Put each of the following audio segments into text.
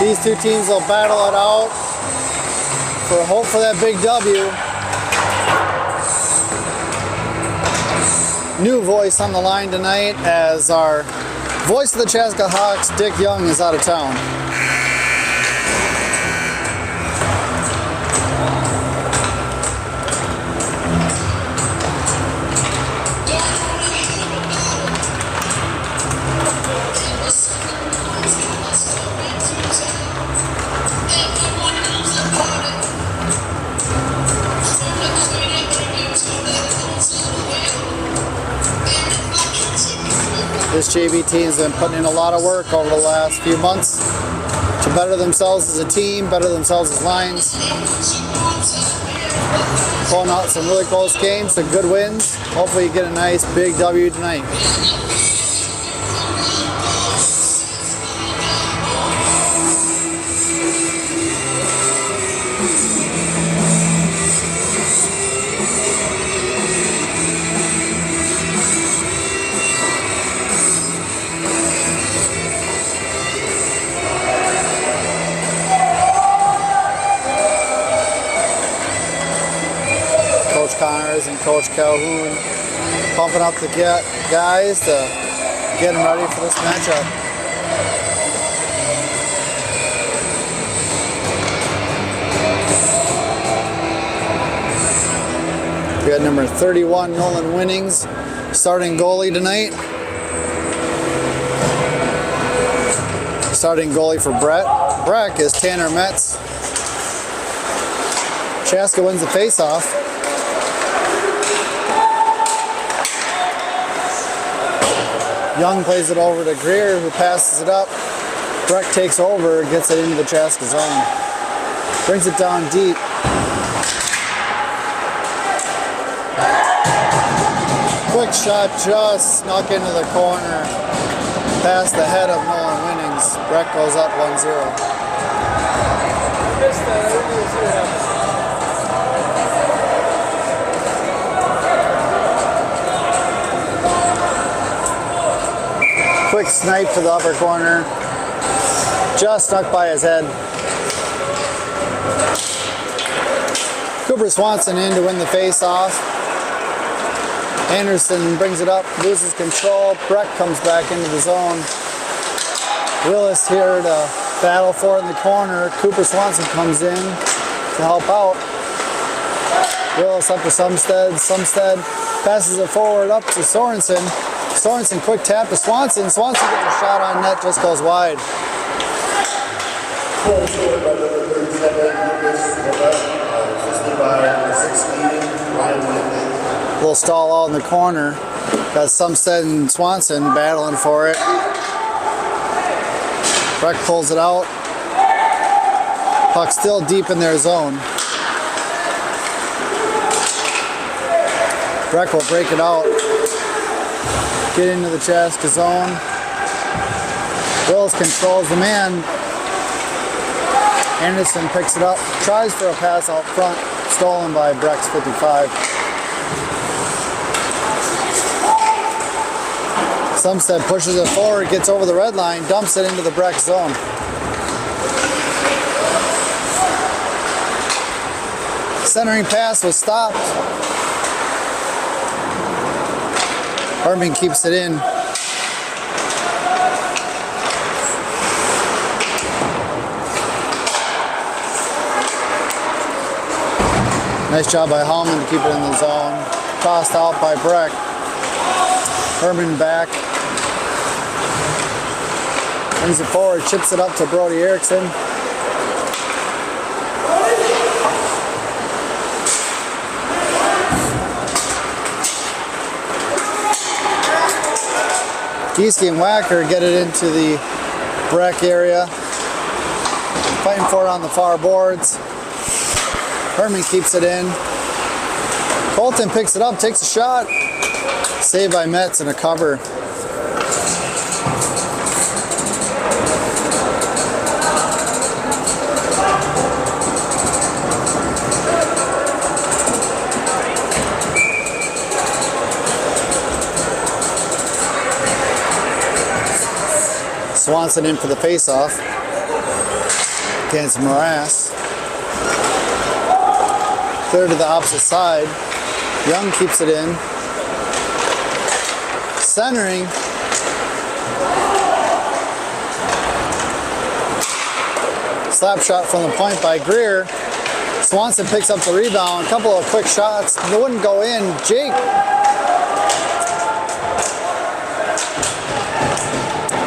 These two teams will battle it out for hope for that big W. New voice on the line tonight as our voice of the Chaska Hawks, Dick Young, is out of town. This JV team has been putting in a lot of work over the last few months to better themselves as a team, better themselves as lines. Pulling out some really close games, some good wins. Hopefully you get a nice big W tonight. Coach Connors and Coach Calhoun pumping up the guys to get them ready for this matchup. We got number 31, Nolan Winnings, starting goalie tonight. Starting goalie for Breck is Tanner Metz. Chaska wins the faceoff. Young plays it over to Greer, who passes it up. Breck takes over, gets it into the Chaska zone. Brings it down deep. Quick shot just snuck into the corner. Past the head of Nolan Winnings. Breck goes up 1-0. Quick snipe to the upper corner. Just snuck by his head. Cooper Swanson in to win the face-off. Anderson brings it up, loses control. Breck comes back into the zone. Willis here to battle for it in the corner. Cooper Swanson comes in to help out. Willis up to Sumstead passes it forward up to Sorensen. Sorensen quick tap to Swanson. Swanson gets a shot on net, just goes wide. Little stall out in the corner. Got Sumstead and Swanson battling for it. Breck pulls it out. Puck still deep in their zone. Breck will break it out. Get into the Chaska zone. Wills controls the man. Anderson picks it up. Tries for a pass out front. Stolen by Breck's 55. Sumstead pushes it forward, gets over the red line, dumps it into the Breck zone. Centering pass was stopped. Herman keeps it in. Nice job by Hallman to keep it in the zone. Tossed out by Breck. Herman back. Brings it forward, chips it up to Brody Erickson. Gieske and Wacker get it into the Breck area. Fighting for it on the far boards. Herman keeps it in. Colton picks it up, takes a shot. Saved by Metz and a cover. Swanson in for the face-off. against Morass. Clear to the opposite side. Young keeps it in. Centering. Slap shot from the point by Greer. Swanson picks up the rebound. A couple of quick shots. They wouldn't go in. Jake.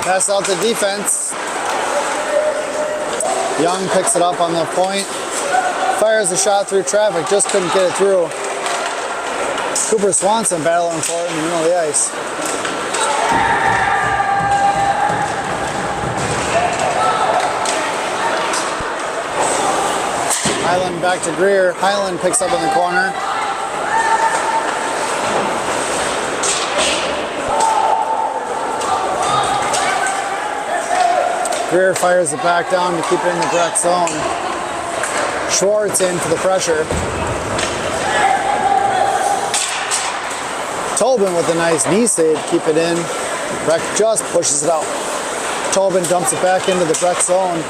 Pass out the defense. Young picks it up on the point. Fires a shot through traffic. Just couldn't get it through. Cooper Swanson battling for it in the middle of the ice. Highland back to Greer. Highland picks up in the corner. Greer fires it back down to keep it in the Breck zone. Schwartz in for the pressure. Tobin with a nice knee save to keep it in. Breck just pushes it out. Tobin dumps it back into the Breck zone.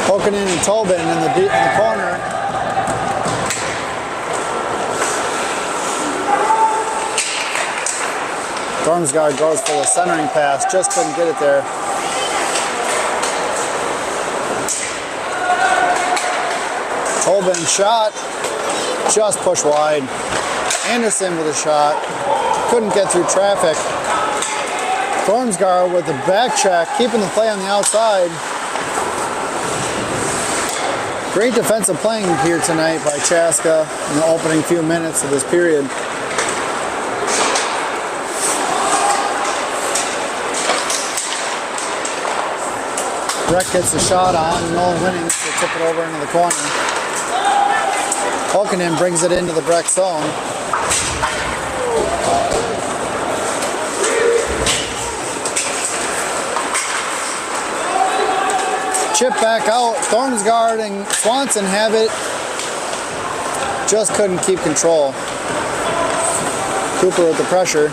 Poking in and Tobin in the corner. Dormsgaard goes for the centering pass, just couldn't get it there. Tobin shot, just push wide. Anderson with a shot, couldn't get through traffic. Dormsgaard with the back check, keeping the play on the outside. Great defensive playing here tonight by Chaska in the opening few minutes of this period. Breck gets the shot on, Nolan Winnings to tip it over into the corner. Hulkinen brings it into the Breck zone. Chip back out, Thornsgaard and Swanson have it. Just couldn't keep control. Cooper with the pressure.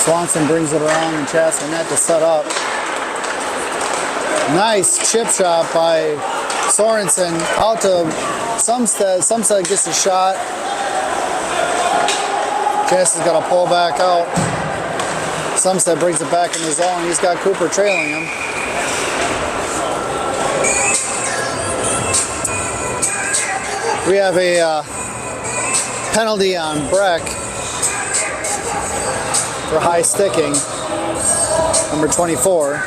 Swanson brings it around and Chaska net to set up. Nice chip shot by Sorensen out to Sumstead. Sumstead gets a shot. Chaska's got to pull back out. Sumstead brings it back in the zone. He's got Cooper trailing him. We have a penalty on Breck for high sticking, number 24.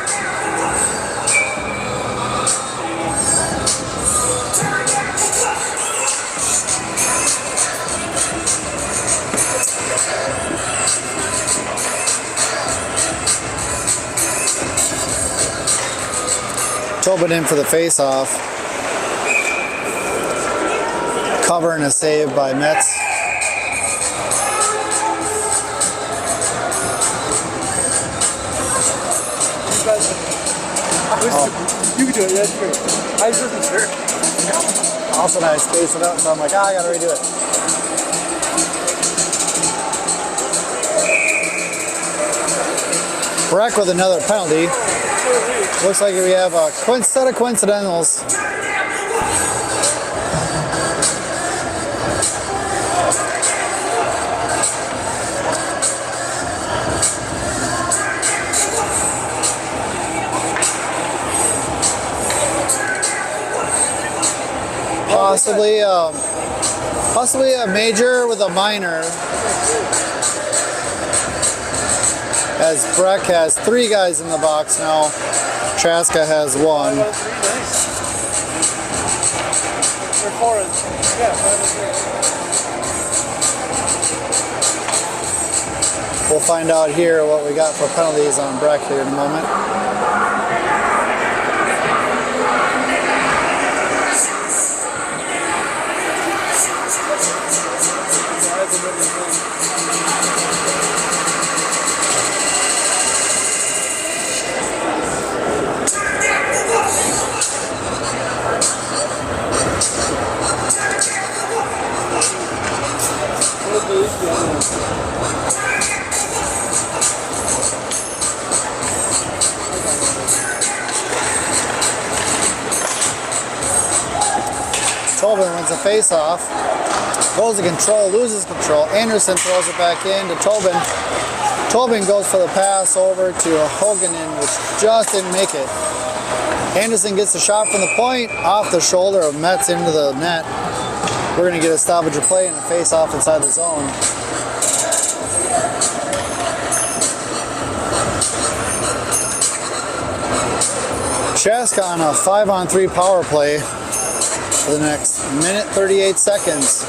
Tobin in for the face-off. Cover and a save by Metz. You can do it, that's true. I just wasn't sure. Also, I spaced it out, so I'm like, I gotta redo it. Breck with another penalty. Looks like we have a set of coincidentals. Possibly a major with a minor, as Breck has 3 guys in the box now. Chaska has 1. We'll find out here what we got for penalties on Breck here in a moment. wins a face-off. Goes to control, loses control. Anderson throws it back in to Tobin. Tobin goes for the pass over to Hoganen, which just didn't make it. Anderson gets the shot from the point, off the shoulder of Metz into the net. We're going to get a stoppage of play and a face-off inside the zone. Chaska on a 5-on-3 power play for the next minute 38 seconds.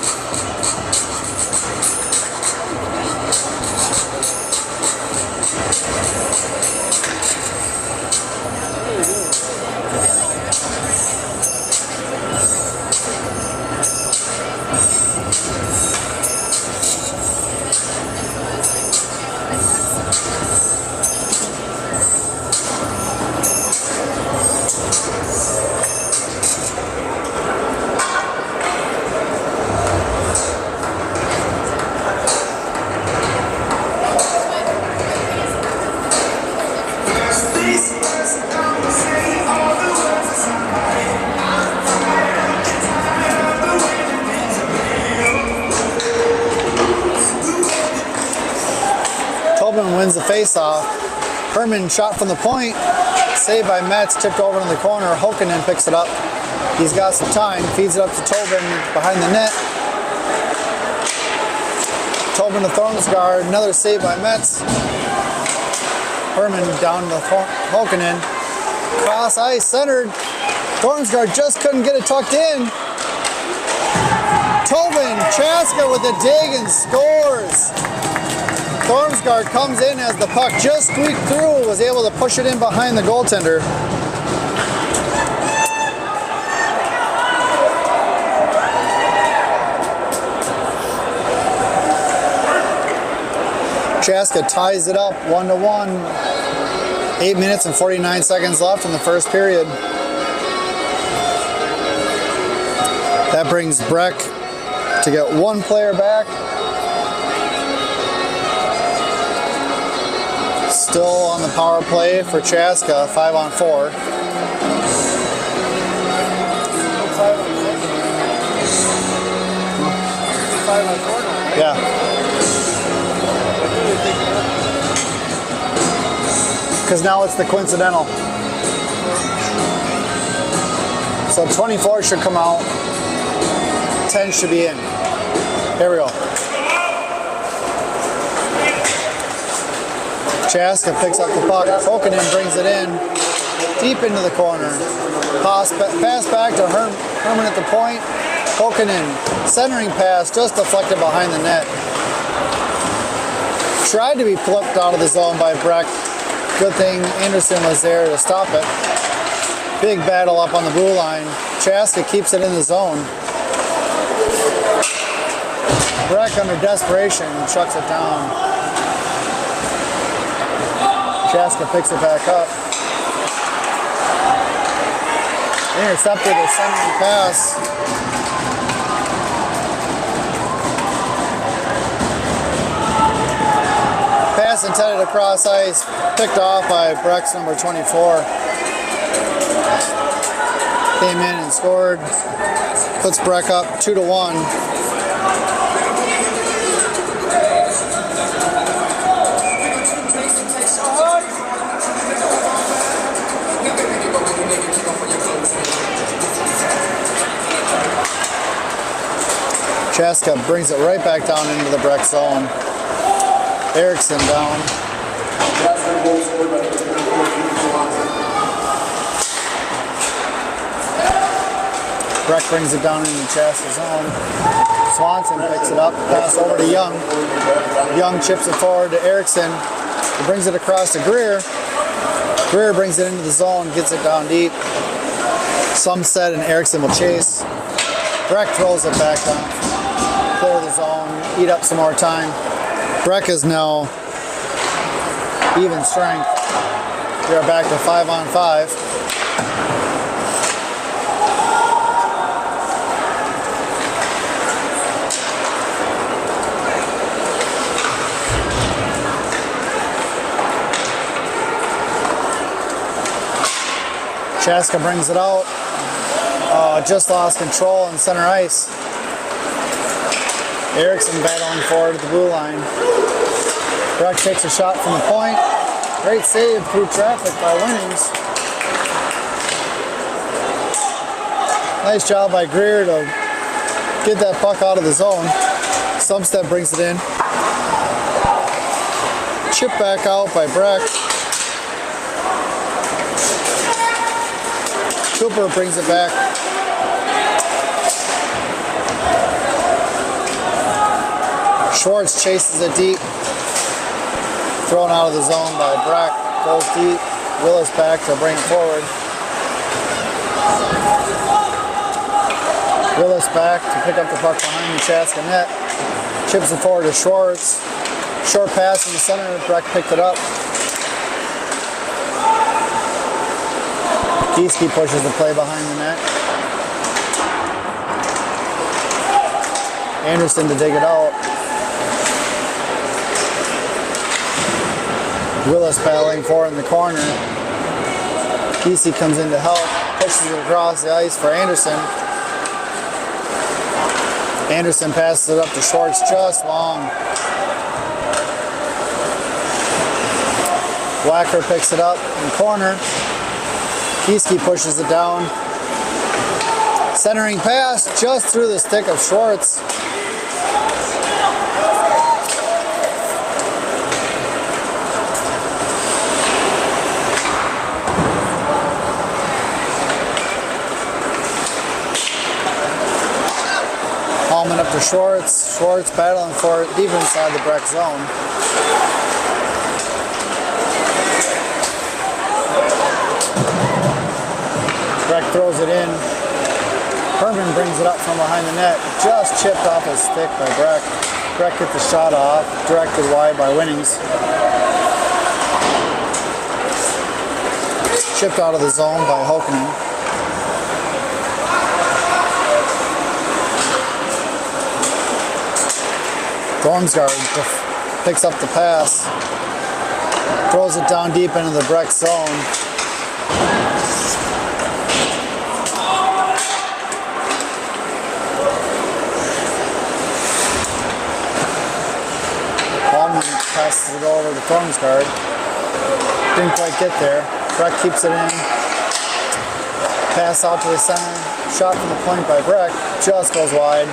Tobin wins the face-off. Herman shot from the point, saved by Metz, tipped over in the corner. Hokanen picks it up. He's got some time, feeds it up to Tobin behind the net. Tobin to Thornsgaard, another save by Metz. Herman down to Hokanen. Cross ice, centered. Thornsgaard just couldn't get it tucked in. Tobin, Chaska with a dig and scores. Thornsgaard comes in as the puck just squeaked through, was able to push it in behind the goaltender. Chaska ties it up 1-1. 8 minutes and 49 seconds left in the first period. That brings Breck to get one player back. Still on the power play for Chaska, 5-on-4. Yeah. Because now it's the coincidental. So 24 should come out. 10 should be in. Here we go. Chaska picks up the puck. Hokanen brings it in deep into the corner. Pass back to Herman at the point. Hokanen, centering pass, just deflected behind the net. Tried to be flipped out of the zone by Breck. Good thing Anderson was there to stop it. Big battle up on the blue line. Chaska keeps it in the zone. Breck under desperation chucks it down. Chaska picks it back up. Intercepted a centering pass. Pass intended across ice, picked off by Breck's number 24. Came in and scored. Puts Breck up 2-1. Chaska brings it right back down into the Breck zone. Eriksson down. Breck brings it down into Chaska's zone. Swanson picks it up, pass over to Young. Young chips it forward to Eriksson. He brings it across to Greer. Greer brings it into the zone, gets it down deep. Some set and Eriksson will chase. Breck throws it back down. Clear the zone, eat up some more time. Breck is now even strength. We are back to 5-on-5. Chaska brings it out. Just lost control in center ice. Erickson battling forward at the blue line. Breck takes a shot from the point. Great save through traffic by Winnings. Nice job by Greer to get that puck out of the zone. Sumstead brings it in. Chip back out by Breck. Cooper brings it back. Schwartz chases it deep. Thrown out of the zone by Breck. Goes deep. Willis back to bring it forward. Willis back to pick up the puck behind the Chaska net. Chips it forward to Schwartz. Short pass in the center. Breck picked it up. Gieske pushes the play behind the net. Anderson to dig it out. Willis battling forward in the corner. Gieske comes in to help. Pushes it across the ice for Anderson. Anderson passes it up to Schwartz just long. Wacker picks it up in the corner. Gieske pushes it down. Centering pass just through the stick of Schwartz. Hallman up to Schwartz. Schwartz battling for it deep inside the Breck zone. Breck throws it in. Herman brings it up from behind the net. Just chipped off his stick by Breck. Breck gets the shot off. Directed wide by Winnings. Chipped out of the zone by Hokanen. Thornsgaard picks up the pass. Throws it down deep into the Breck zone. Passes it over to Thornsgaard. Didn't quite get there. Breck keeps it in. Pass out to the center. Shot from the point by Breck. Just goes wide.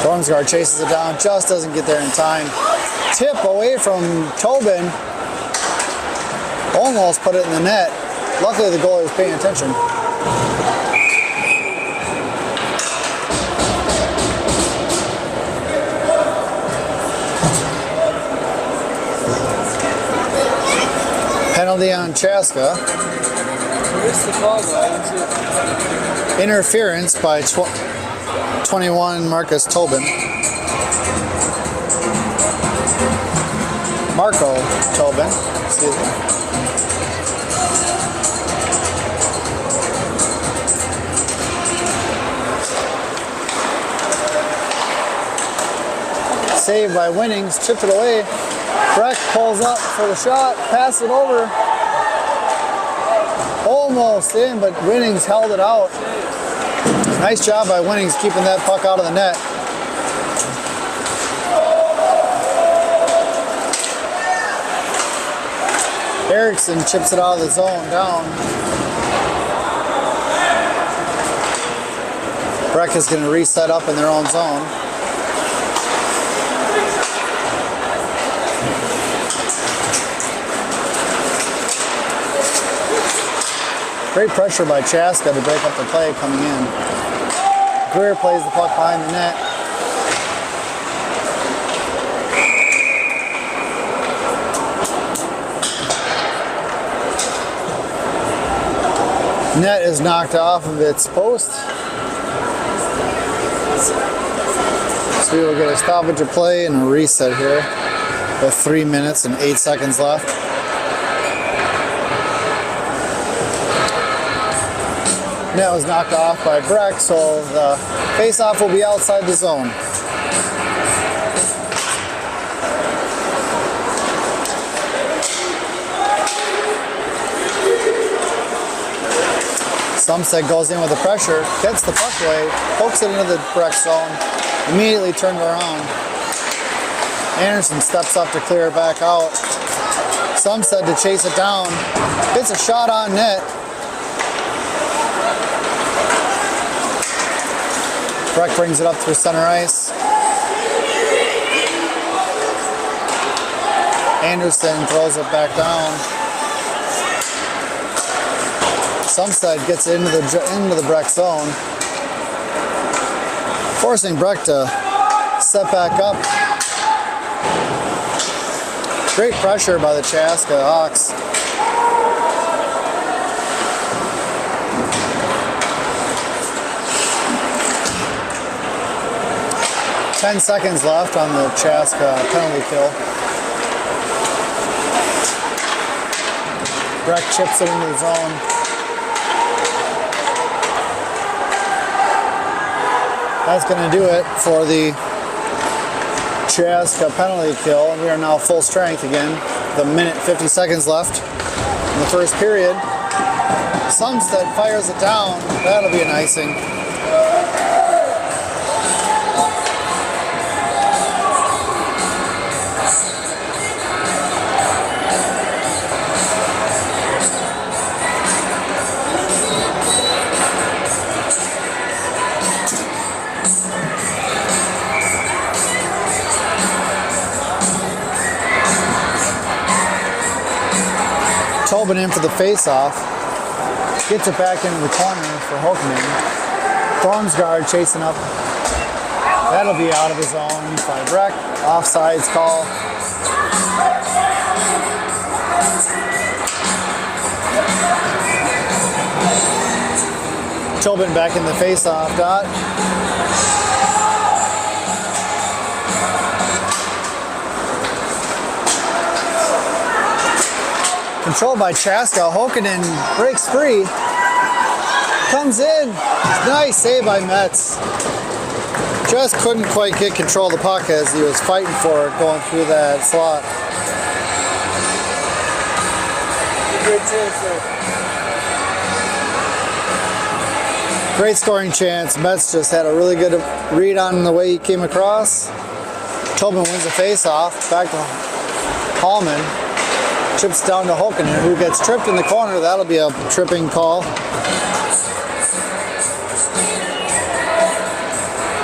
Thornsgaard chases it down. Just doesn't get there in time. Tip away from Tobin. Almost put it in the net. Luckily the goalie was paying attention. Penalty on Chaska. Where's the call, guys? Interference by 21 Marcus Tobin. Marco Tobin. Excuse me. Saved by Winnings, chipped it away. Breck pulls up for the shot, pass it over. Almost in, but Winnings held it out. Nice job by Winnings keeping that puck out of the net. Erickson chips it out of the zone down. Breck is going to reset up in their own zone. Great pressure by Chaska to break up the play coming in. Greer plays the puck behind the net. Net is knocked off of its post. So we will get a stoppage of play and a reset here with 3 minutes and 8 seconds left. Net was knocked off by Breck, so the face-off will be outside the zone. Sumstead goes in with the pressure, gets the puck away, pokes it into the Breck zone, immediately turned around. Anderson steps up to clear it back out. Sumstead to chase it down, gets a shot on net. Breck brings it up through center ice. Anderson throws it back down. Sumstead gets into the Breck zone, forcing Breck to set back up. Great pressure by the Chaska Hawks. "10 seconds left on the Chaska penalty kill. Breck chips it into the zone. That's going to do it for the Chaska penalty kill. We are now full strength again. The minute 50 seconds left in the first period. Sumstead fires it down. That'll be an icing. Tobin in for the face-off. Gets it back into the corner for Hoekman. Thornsgaard chasing up. That'll be out of the zone by Breck. Offsides call. Tobin back in the face-off dot. Controlled by Chaska. Hoekman breaks free. Comes in. Nice save by Metz. Just couldn't quite get control of the puck as he was fighting for it going through that slot. Great chance there. Great scoring chance. Metz just had a really good read on the way he came across. Tobin wins the face-off. Back to Hallman. Chips down to Hoekman, who gets tripped in the corner. That'll be a tripping call.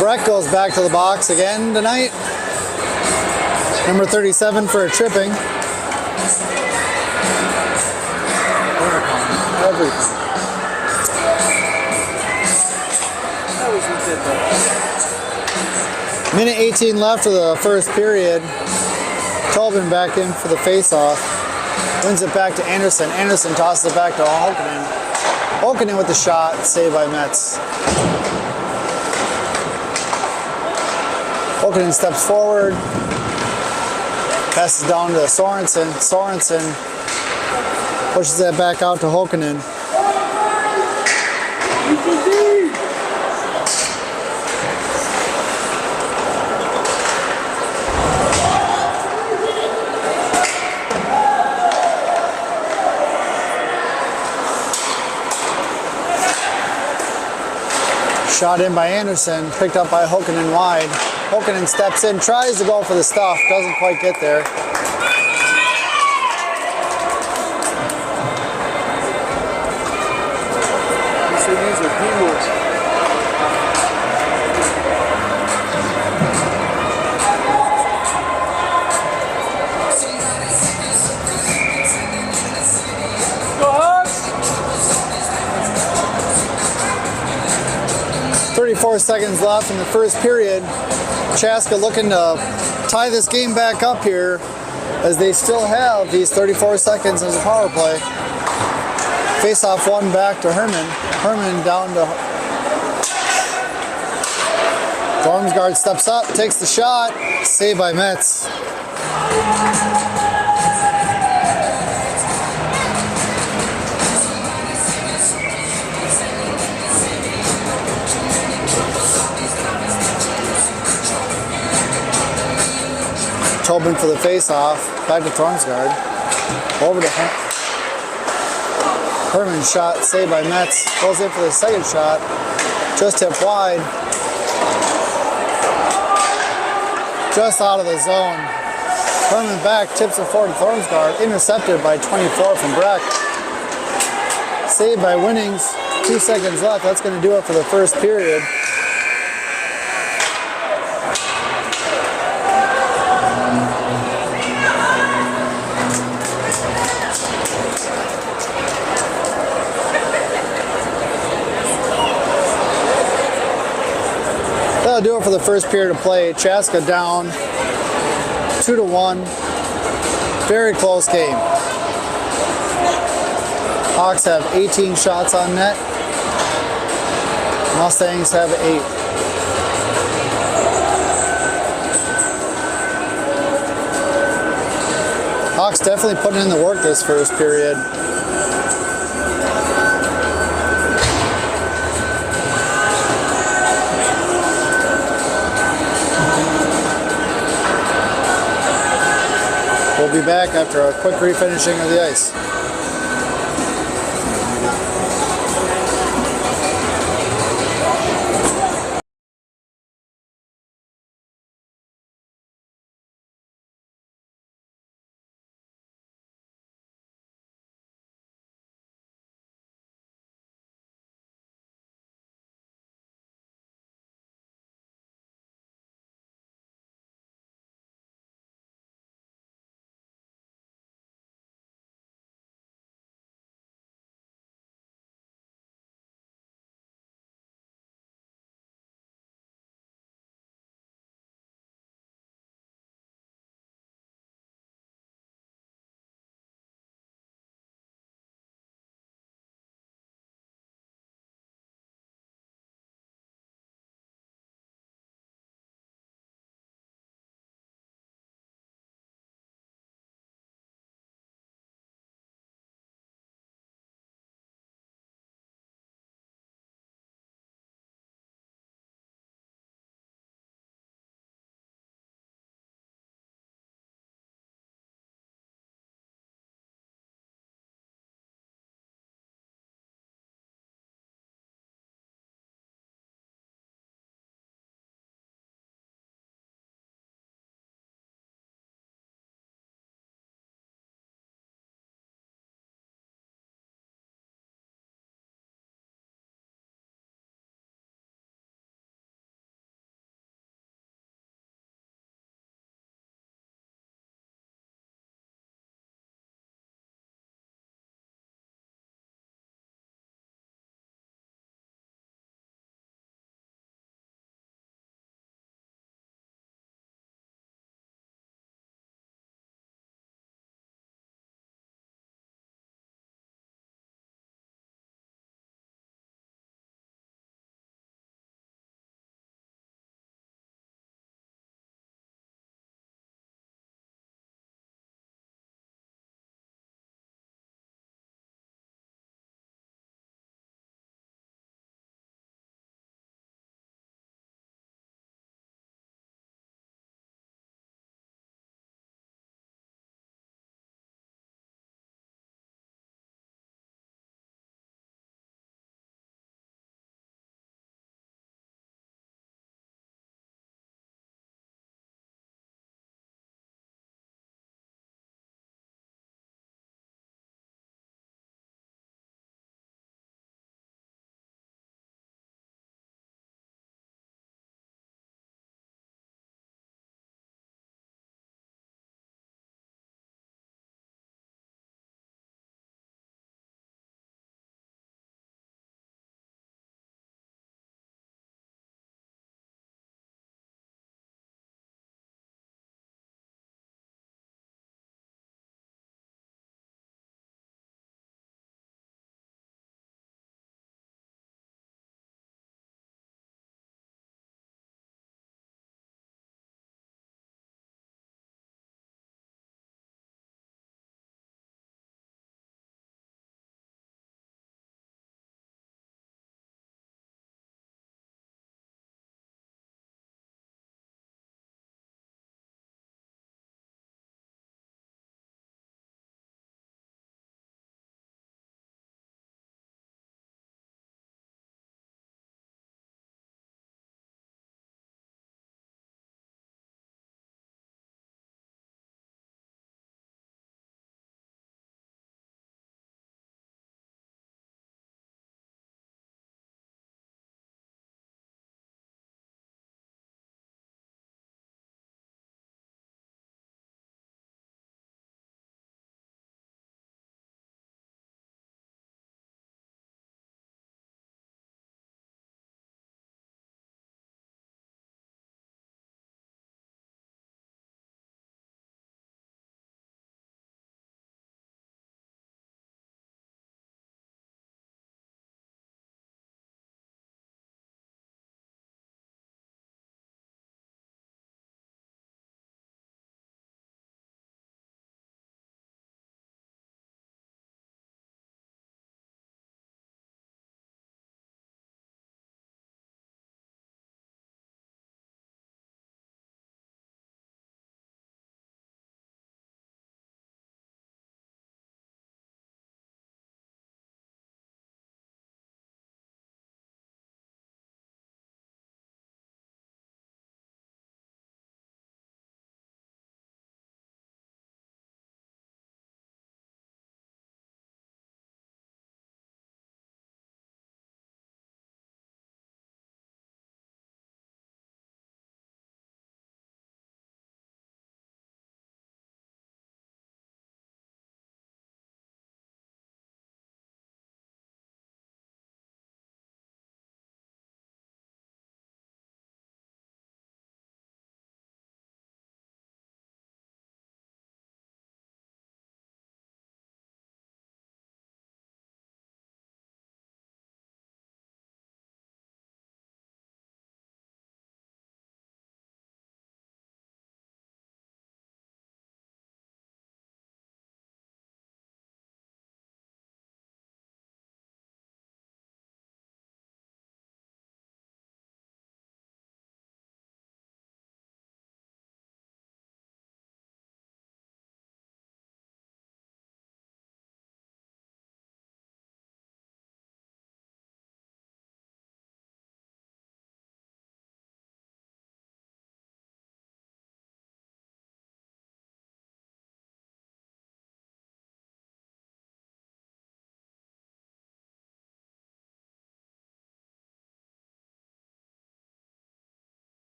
Breck goes back to the box again tonight. Number 37 for a tripping. Everything. Minute 18 left of the first period. Tobin back in for the face-off. Wins it back to Anderson. Anderson tosses it back to Hoekman. Hoekman with the shot, saved by Metz. Hoekman steps forward. Passes down to Sorensen. Sorensen pushes that back out to Hoekman. Shot in by Anderson, picked up by Hoekman wide. Hoekman steps in, tries to go for the stuff, doesn't quite get there. These are P-moves. Go Hawks! 34 seconds left in the first period. Chaska looking to tie this game back up here as they still have these 34 seconds as a power play. Face-off one back to Herman. Herman down to Thornsgaard steps up, takes the shot, saved by Metz. Tobin for the face-off, back to Thornsgaard, over to Herman's shot saved by Metz. Goes in for the second shot. Just tipped wide. Just out of the zone. Herman back, tips it forward to Thornsgaard. Intercepted by 24 from Breck. Saved by Winnings. 2 seconds left. That's going to do it for the first period. That'll do it for the first period of play. Chaska down 2-1. Very close game. Hawks have 18 shots on net. Mustangs have 8. Hawks definitely putting in the work this first period. We'll be back after a quick refinishing of the ice.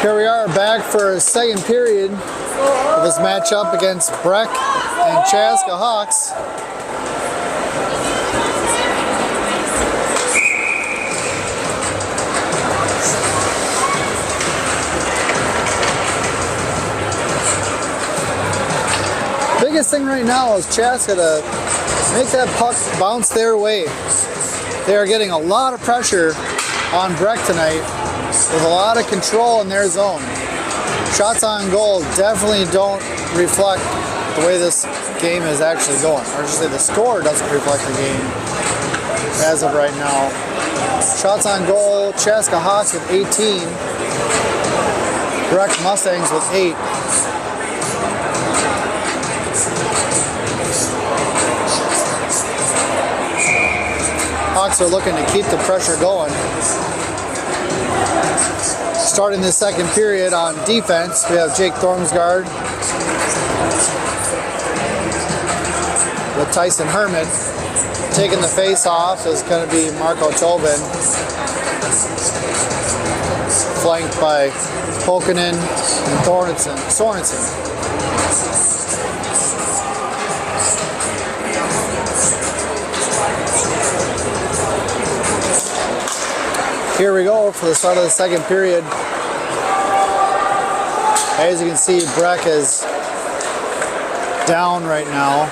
Here we are back for a second period of this matchup against Breck and Chaska Hawks. Biggest thing right now is Chaska to make that puck bounce their way. They are getting a lot of pressure on Breck tonight with a lot of control in their zone. Shots on goal definitely don't reflect the way this game is actually going. Or I should say the score doesn't reflect the game as of right now. Shots on goal, Chaska Hawks with 18. Breck Mustangs with 8. Hawks are looking to keep the pressure going. Starting the second period on defense, we have Jake Thormsgaard with Tyson Herman. Taking the face off is going to be Marco Tobin, flanked by Pokanen and Sorensen. Here we go for the start of the second period. As you can see, Breck is down right now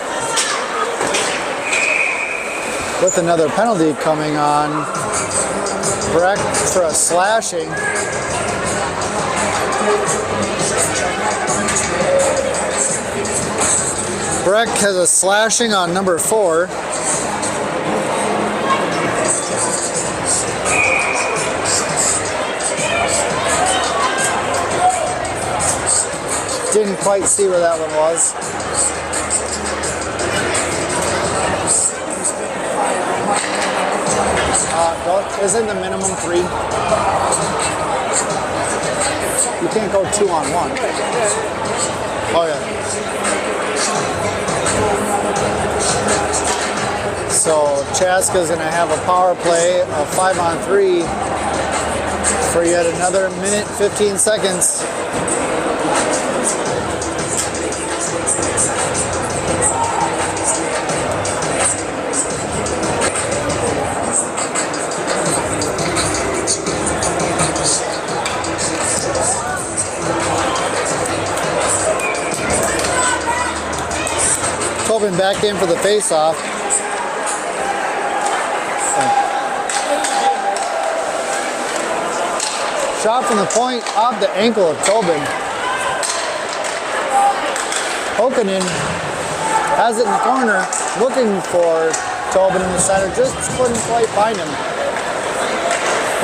with another penalty coming on Breck for a slashing. Breck has a slashing on number 4. Didn't quite see where that one was. Isn't the minimum 3? You can't go 2 on 1. Oh yeah. So Chaska's going to have a power play of 5 on 3 for yet another minute 15 seconds. Tobin back in for the face-off. Shot from the point off the ankle of Tobin. Pokanen has it in the corner, looking for Tobin in the center, just couldn't quite find him.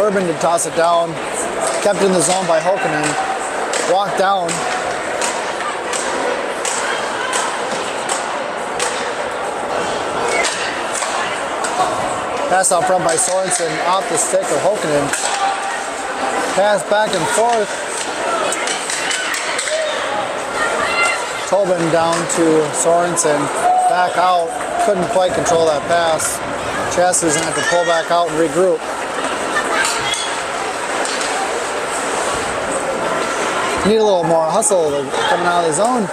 Urban to toss it down, kept in the zone by Pokanen, walked down. Pass out front by Sorensen, off the stick of Pokanen. Pass back and forth. Tobin down to Sorensen, back out, couldn't quite control that pass. Chaska's gonna have to pull back out and regroup. Need a little more hustle coming out of the zone.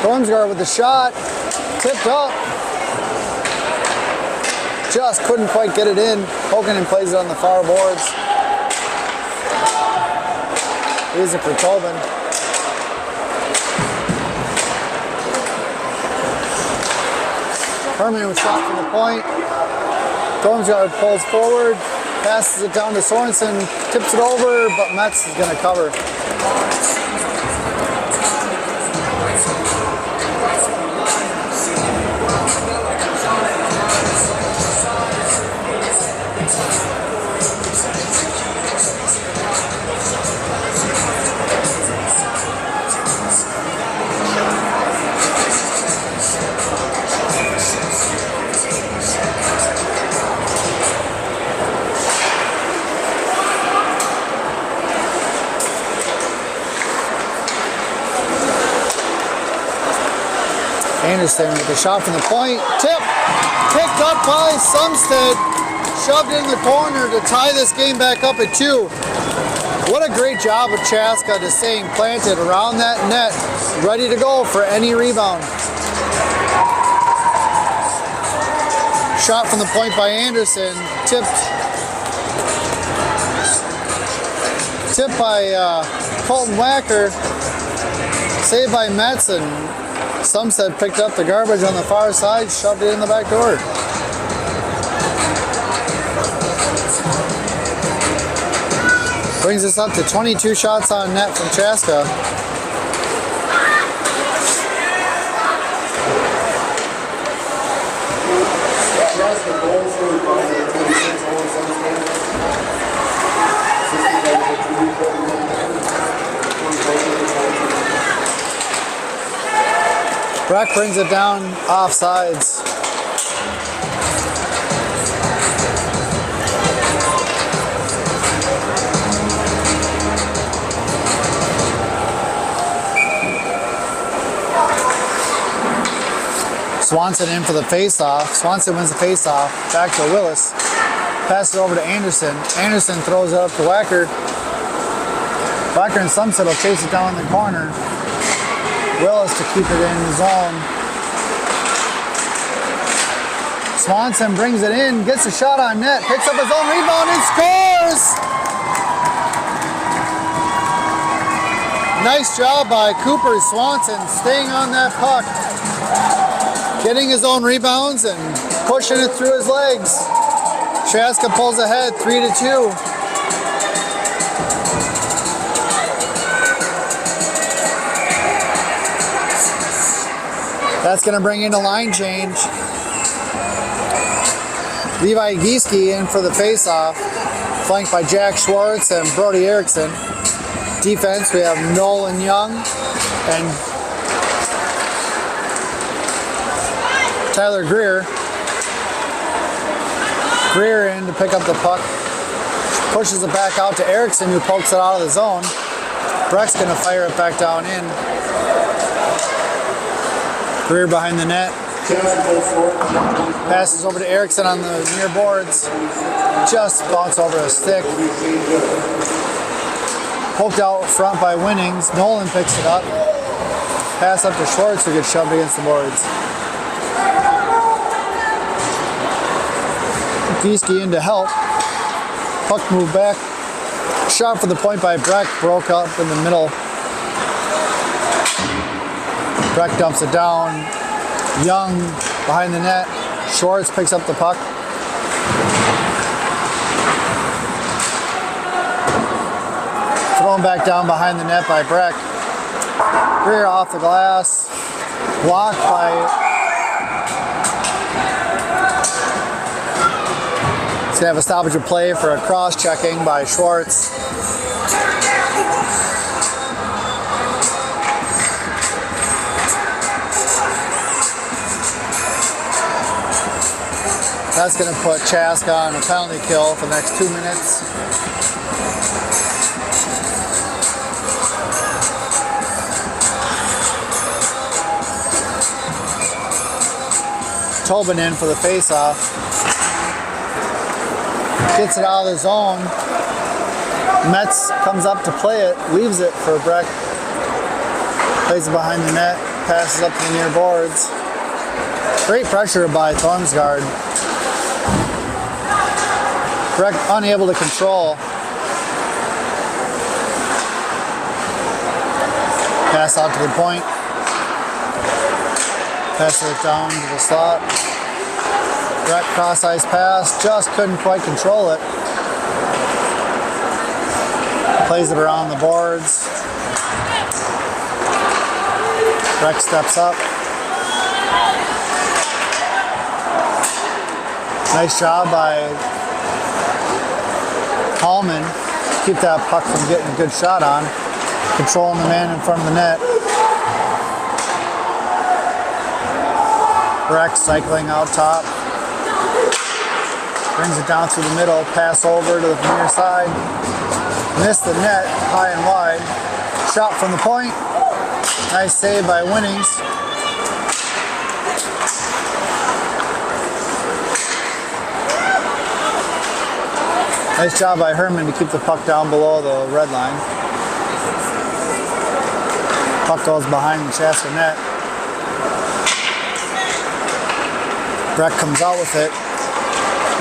Thormsgaard with the shot, tipped up. Just couldn't quite get it in. Pokanen plays it on the far boards. Easy for Tobin. Herman with shot from the point. Thormsgaard pulls forward, passes it down to Sorensen, tips it over, but Metz is going to cover. Anderson with the shot from the point. Tip! Picked up by Sumstead. Shoved it in the corner to tie this game back up at 2. What a great job of Chaska to staying planted around that net, ready to go for any rebound. Shot from the point by Anderson, tipped by Colton Wacker, saved by Metzen. Some said picked up the garbage on the far side, shoved it in the back door. Brings us up to 22 shots on net from Chaska. Breck brings it down offsides. Swanson in for the face-off. Swanson wins the face-off. Back to Willis. Passes it over to Anderson. Anderson throws it up to Wacker. Wacker and Sumset will chase it down in the corner. Willis to keep it in the zone. Swanson brings it in, gets a shot on net, picks up his own rebound and scores! Nice job by Cooper Swanson staying on that puck. Getting his own rebounds and pushing it through his legs. Chaska pulls ahead 3-2. That's going to bring in a line change. Levi Gieske in for the face-off, flanked by Jack Schwartz and Brody Erickson. Defense, we have Nolan Young and Tyler Greer. Greer in to pick up the puck. Pushes it back out to Erickson, who pokes it out of the zone. Breck's going to fire it back down in. Greer behind the net. Passes over to Erickson on the near boards. Just bounced over a stick. Poked out front by Winnings. Nolan picks it up. Pass up to Schwartz, who gets shoved against the boards. Gieske in to help. Puck moved back. Shot for the point by Breck. Broke up in the middle. Breck dumps it down. Young behind the net. Schwartz picks up the puck. Thrown back down behind the net by Breck. Greer off the glass. Blocked by... He's going to have a stoppage of play for a cross-checking by Schwartz. That's going to put Chaska on a penalty kill for the next 2 minutes. Tobin in for the face-off. Gets it out of the zone. Metz comes up to play it, leaves it for Breck. Plays it behind the net, passes up to the near boards. Great pressure by Thornsgaard. Breck unable to control. Pass out to the point. Passes it down to the slot. Breck cross-ice pass, just couldn't quite control it. Plays it around the boards. Breck steps up. Nice job by Hallman. Keep that puck from getting a good shot on. Controlling the man in front of the net. Breck cycling out top. Brings it down through the middle. Pass over to the near side. Missed the net high and wide. Shot from the point. Nice save by Winnings. Nice job by Herman to keep the puck down below the red line. Puck goes behind the Chaska net. Breck comes out with it,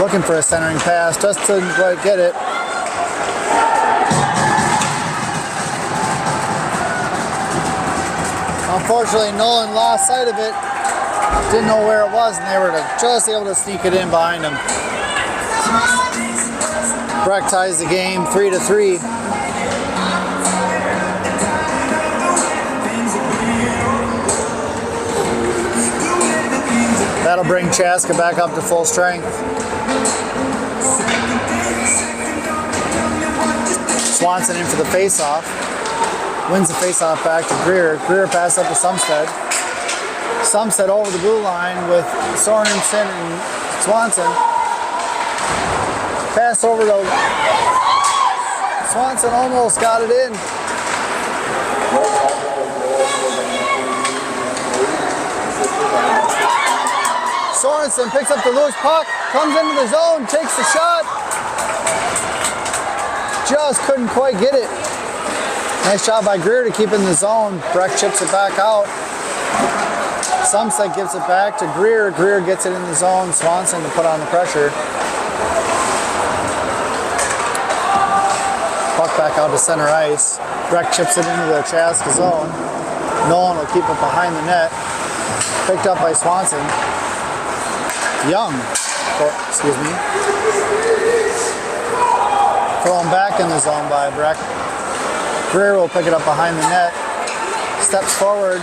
looking for a centering pass, just couldn't quite get it. Unfortunately, Nolan lost sight of it, didn't know where it was, and they were just able to sneak it in behind him. Breck ties the game 3-3. That'll bring Chaska back up to full strength. Swanson in for the face-off. Wins the face-off back to Greer. Greer pass up to Sumstead. Sumstead over the blue line with Sorensen and Swanson. Pass over to Swanson, almost got it in. Sorensen picks up the loose puck, comes into the zone, takes the shot. Just couldn't quite get it. Nice job by Greer to keep in the zone. Breck chips it back out. Sumstead gives it back to Greer. Greer gets it in the zone. Swanson to put on the pressure. Puck back out to center ice. Breck chips it into the Chaska zone. Nolan will keep it behind the net. Picked up by Swanson. Young, excuse me. Thrown back in the zone by Breck. Greer will pick it up behind the net. Steps forward.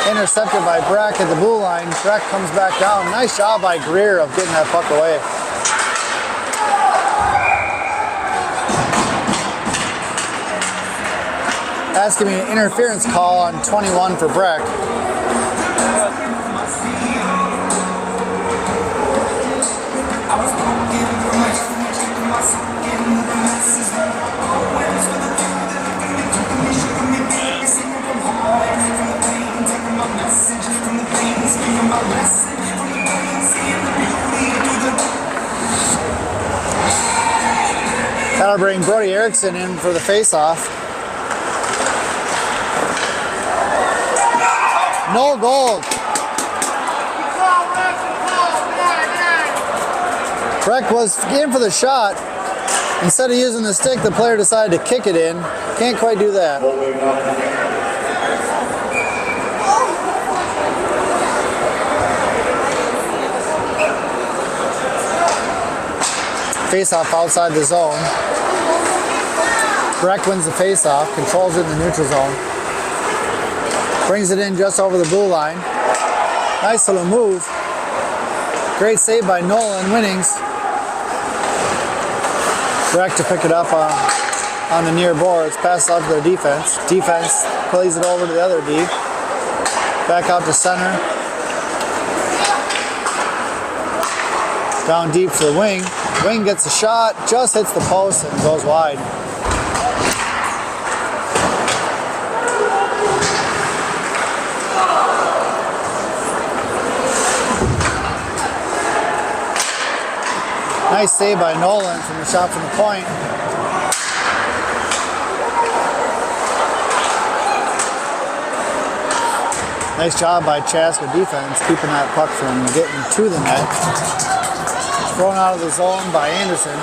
Intercepted by Breck at the blue line. Breck comes back down. Nice job by Greer of getting that puck away. Asking me an interference call on 21 for Breck. That'll bring Brody Erickson in for the face-off. No goal. Breck was in for the shot. Instead of using the stick, the player decided to kick it in. Can't quite do that. Face-off outside the zone. Breck wins the face-off, controls it in the neutral zone. Brings it in just over the blue line. Nice little move. Great save by Nolan Winnings. Breck to pick it up on the near boards. Pass out to their defense. Defense plays it over to the other D. Back out to center. Down deep for the wing. Wing gets a shot, just hits the post and goes wide. Nice save by Nolan from the shot from the point. Nice job by Chaska defense, keeping that puck from getting to the net. Thrown out of the zone by Anderson.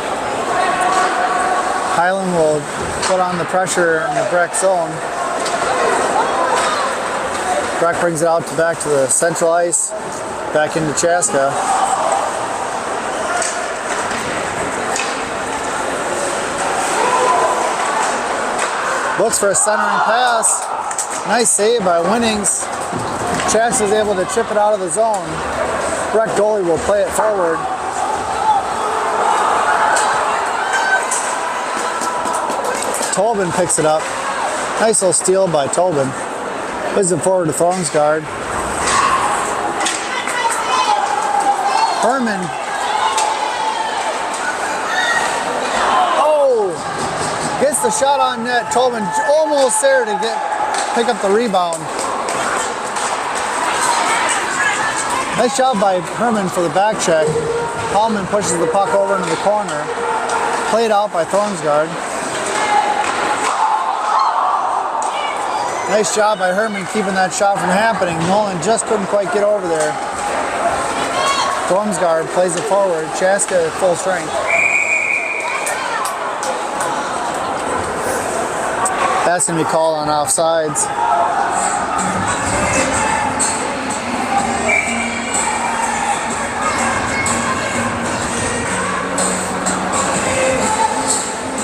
Highland will put on the pressure in the Breck zone. Breck brings it out back to the central ice, back into Chaska. Looks for a centering pass. Nice save by Winnings. Chaska is able to chip it out of the zone. Breck goalie will play it forward. Tobin picks it up. Nice little steal by Tobin. Plays it forward to Thornsgaard. Herman. Oh! Gets the shot on net. Tobin almost there to pick up the rebound. Nice job by Herman for the back check. Hallman pushes the puck over into the corner. Played out by Thornsgaard. Nice job by Herman keeping that shot from happening. Nolan just couldn't quite get over there. Thornsgaard plays it forward. Chaska at full strength. That's going to be called on offsides.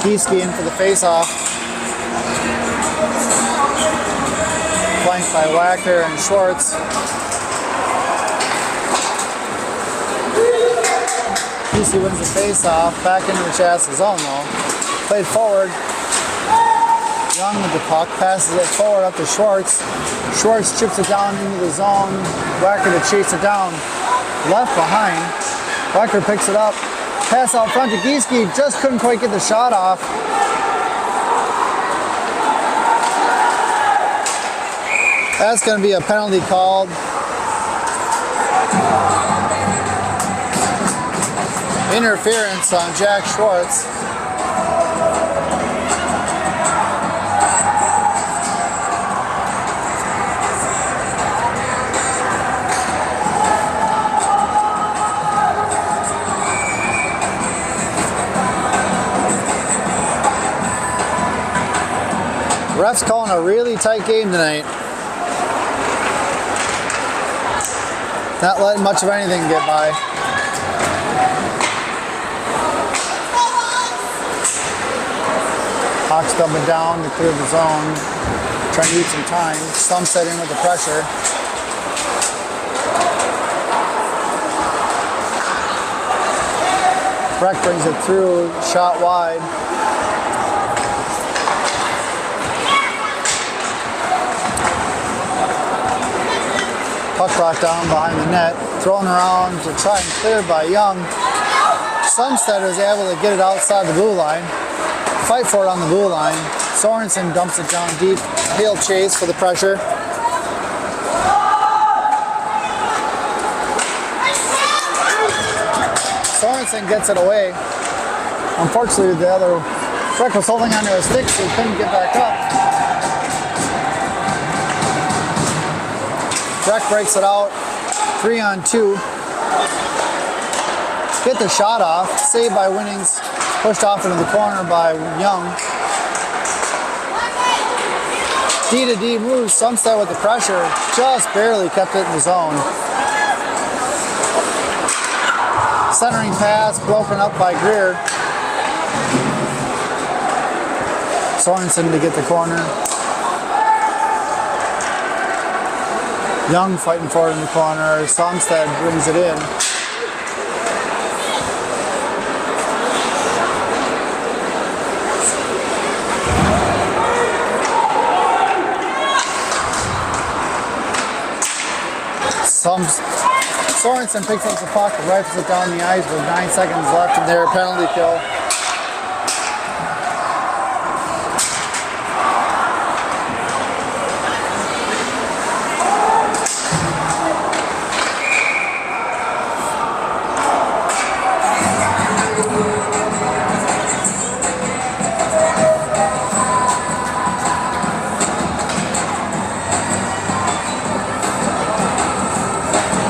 Gieske in for the face-off. Flanked by Wacker and Schwartz. Gieske wins the face-off. Back into the Chaska zone though. Played forward. Young with the puck. Passes it forward up to Schwartz. Schwartz chips it down into the zone. Wacker to chase it down. Left behind. Wacker picks it up. Pass out front to Gieske, just couldn't quite get the shot off. That's going to be a penalty called. Interference on Jack Schwartz. Ref's calling a really tight game tonight. Not letting much of anything get by. Hawks dumping down to clear the zone. Trying to eat some time. Sunset in with the pressure. Breck brings it through, shot wide. Puck brought down behind the net, thrown around to try and clear by Young. Sunstead is able to get it outside the blue line, fight for it on the blue line. Sorensen dumps it down deep, heel chase for the pressure. Sorensen gets it away. Unfortunately, the other Breck was holding onto his stick, so he couldn't get back up. Breck breaks it out, 3-on-2. Get the shot off, saved by Winnings, pushed off into the corner by Young. D-to-D moves, Sunstead with the pressure, just barely kept it in the zone. Centering pass, broken up by Greer. Sorensen to get the corner. Young fighting for it in the corner. Sunstead brings it in. Sorensen picks up the puck and rifles it down the ice with 9 seconds left in their penalty kill.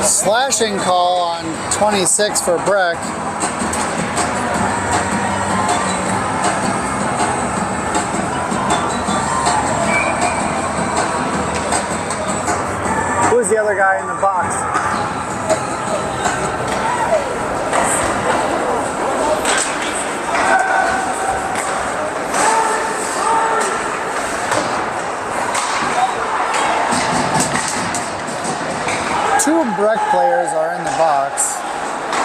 Slashing call on 26 for Breck. Who's the other guy in the box? Two Breck players are in the box,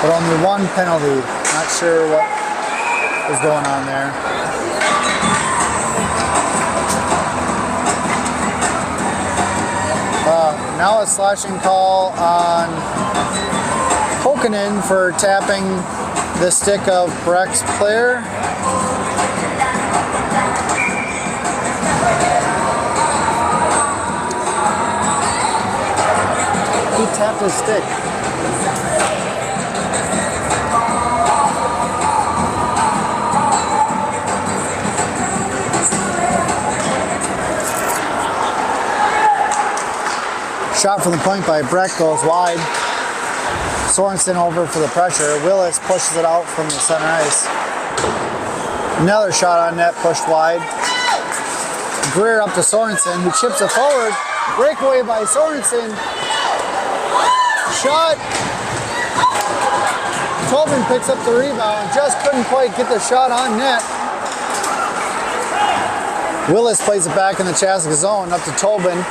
but only one penalty. Not sure what is going on there. Now a slashing call on Hokanen for tapping the stick of Breck's player. He tapped his stick. Shot from the point by Breck goes wide. Sorensen over for the pressure. Willis pushes it out from the center ice. Another shot on net, pushed wide. Greer up to Sorensen, who chips it forward. Breakaway by Sorensen. Shot. Tobin picks up the rebound. Just couldn't quite get the shot on net. Willis plays it back in the Chaska zone up to Tobin.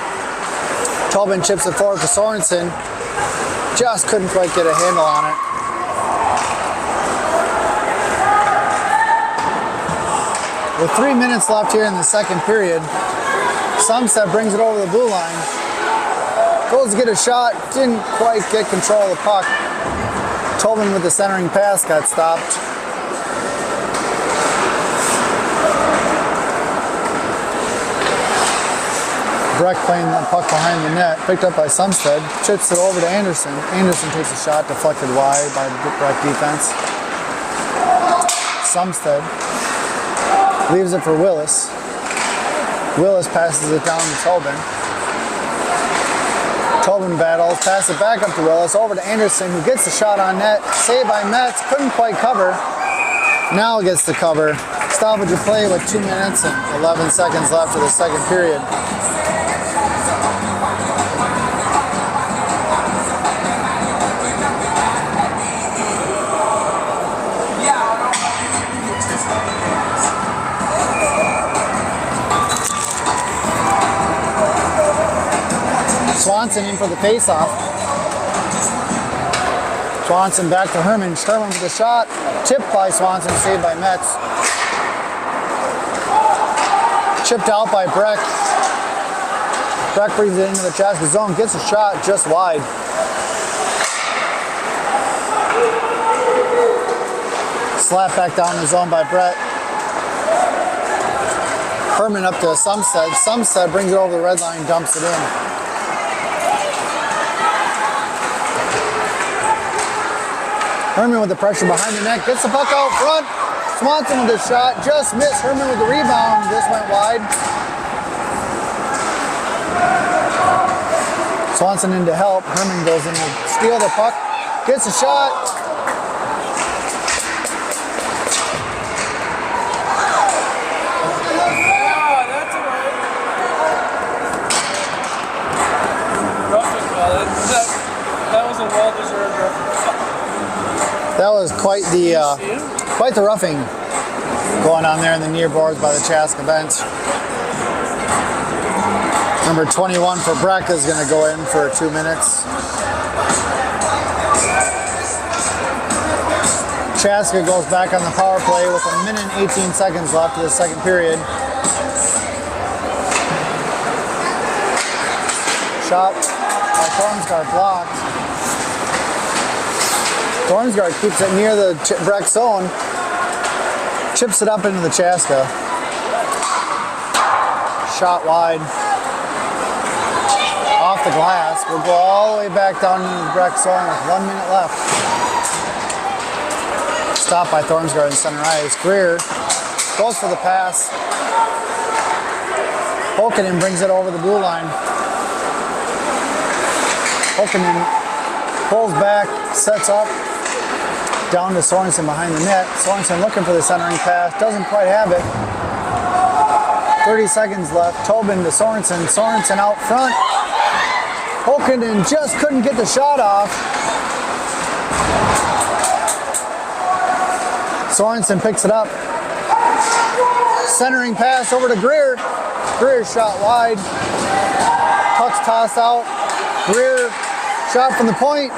Tobin chips it forward to Sorensen. Just couldn't quite get a handle on it. With 3 minutes left here in the second period, Sumstead brings it over the blue line. Goes to get a shot, didn't quite get control of the puck. Tobin with the centering pass got stopped. Breck playing the puck behind the net, picked up by Sumstead, chips it over to Anderson. Anderson takes a shot, deflected wide by the Breck defense. Sumstead leaves it for Willis. Willis passes it down to Tobin. Tobin battles, passes it back up to Willis, over to Anderson, who gets the shot on net. Saved by Metz, couldn't quite cover. Now gets the cover. Stoppage of play with 2 minutes and 11 seconds left of the second period. Swanson in for the faceoff. Swanson back to Herman. Herman with the shot. Tipped by Swanson, saved by Metz. Chipped out by Breck. Breck brings it into the Chaska zone. Gets a shot just wide. Slap back down in the zone by Brett. Herman up to Sumstead. Sumstead brings it over the red line, dumps it in. Herman with the pressure behind the net, gets the puck out front. Swanson with the shot, just missed. Herman with the rebound, just went wide. Swanson in to help. Herman goes in to steal the puck, gets a shot. That was a well-deserved reference. That was quite the roughing going on there in the near boards by the Chaska bench. Number 21 for Breck is going to go in for 2 minutes. Chaska goes back on the power play with 1 minute and 18 seconds left of the second period. Shot by Thornsgaard blocked. Thornsgaard keeps it near the Breck zone, chips it up into the Chaska. Shot wide, off the glass. We'll go all the way back down into the Breck zone with 1 minute left. Stopped by Thornsgaard in center ice. Greer goes for the pass. Hokkanen brings it over the blue line. Hokkanen pulls back, sets up. Down to Sorensen behind the net. Sorensen looking for the centering pass. Doesn't quite have it. 30 seconds left. Tobin to Sorensen. Sorensen out front. Hokkanen just couldn't get the shot off. Sorensen picks it up. Centering pass over to Greer. Greer shot wide. Puck's tossed out. Greer shot from the point.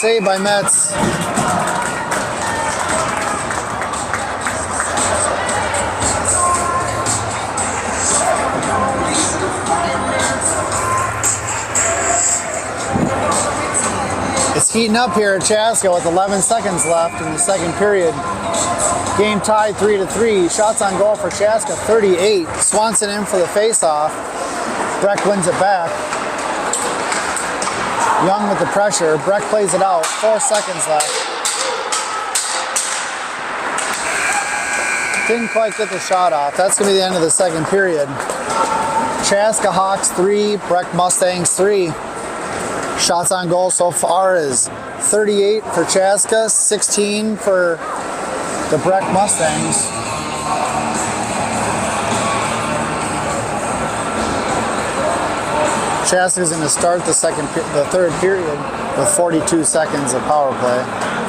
Saved by Metz. It's heating up here at Chaska with 11 seconds left in the second period. Game tied 3-3. Shots on goal for Chaska, 38. Swanson in for the faceoff. Breck wins it back. Young with the pressure. Breck plays it out. 4 seconds left. Didn't quite get the shot off. That's going to be the end of the second period. Chaska Hawks 3, Breck Mustangs 3. Shots on goal so far is 38 for Chaska, 16 for the Breck Mustangs. Chaska's going to start the third period with 42 seconds of power play.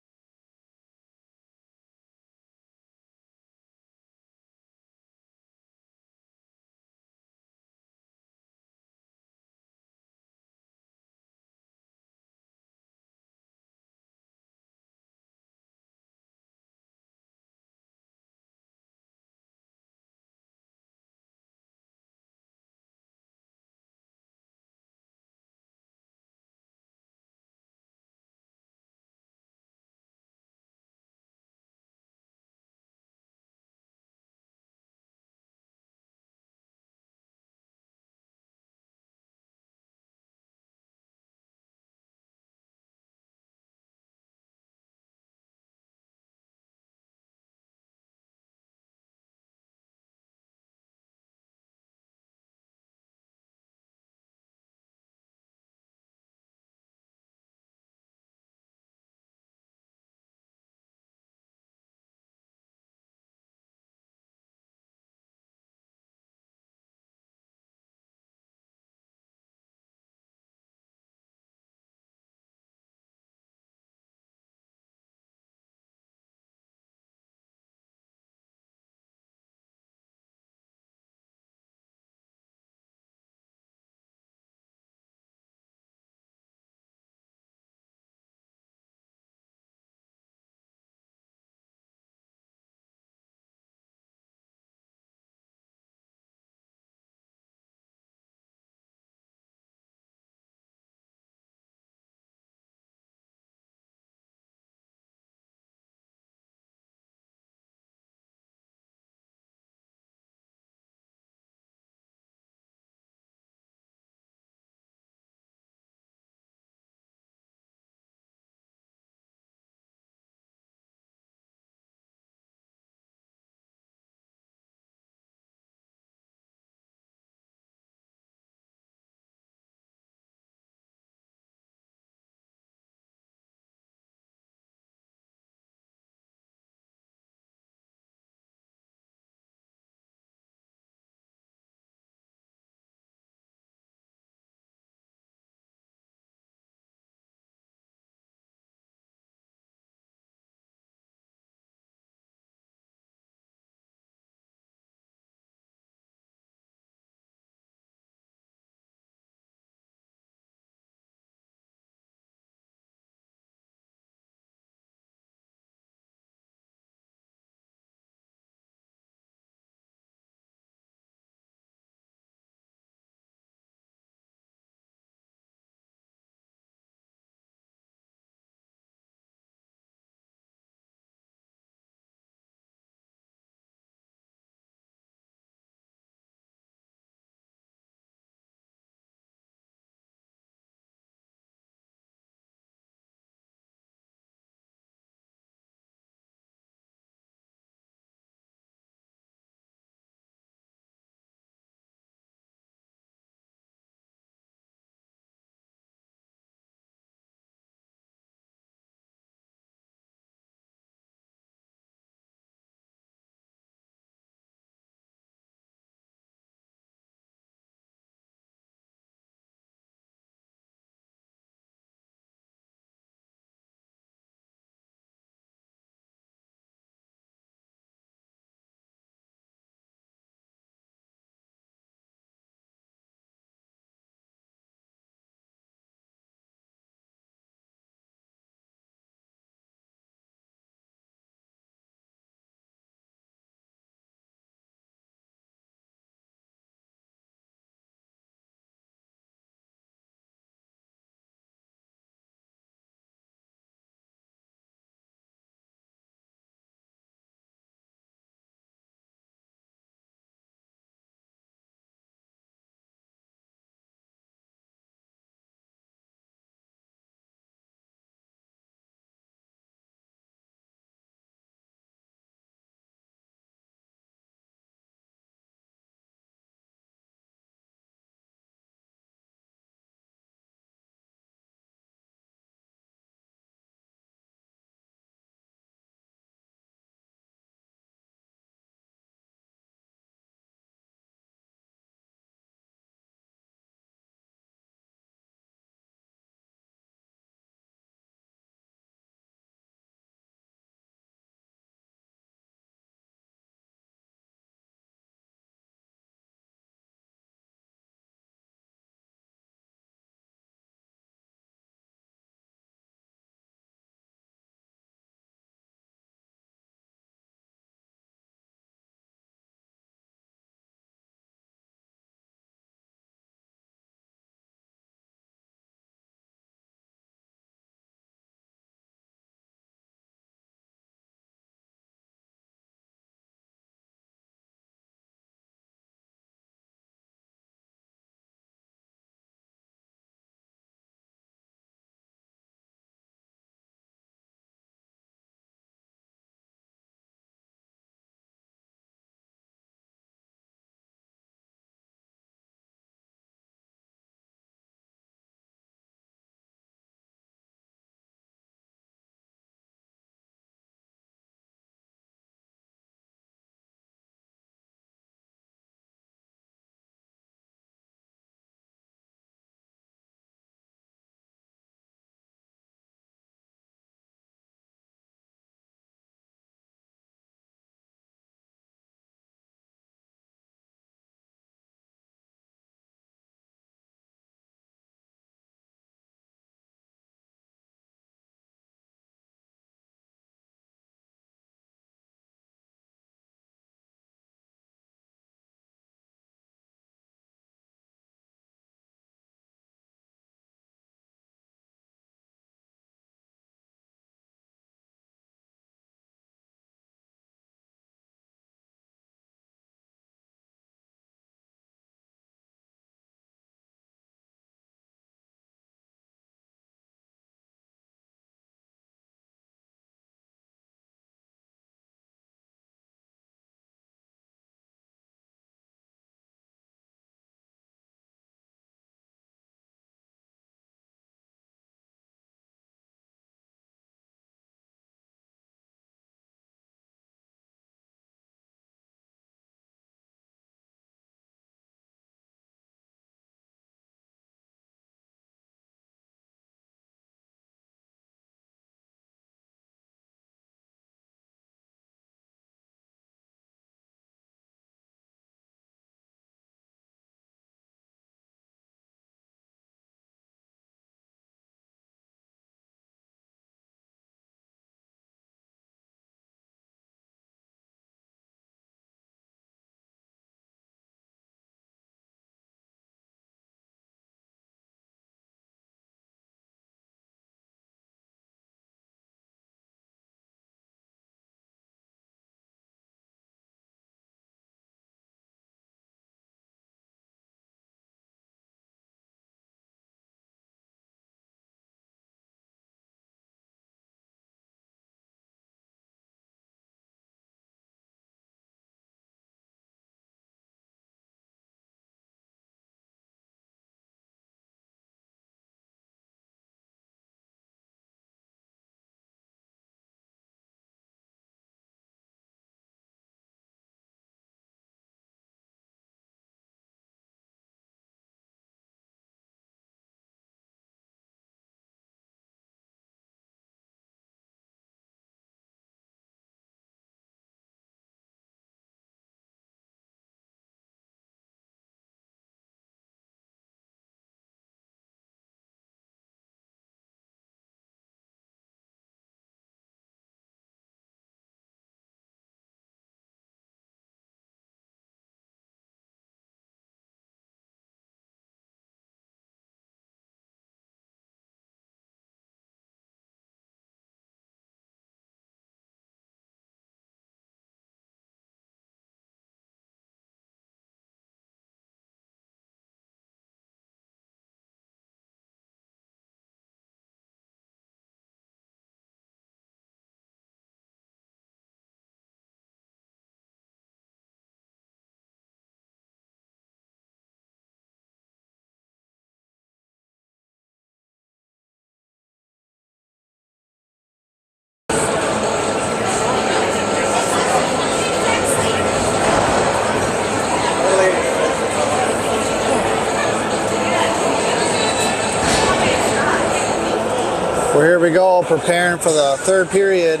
So here we go, preparing for the third period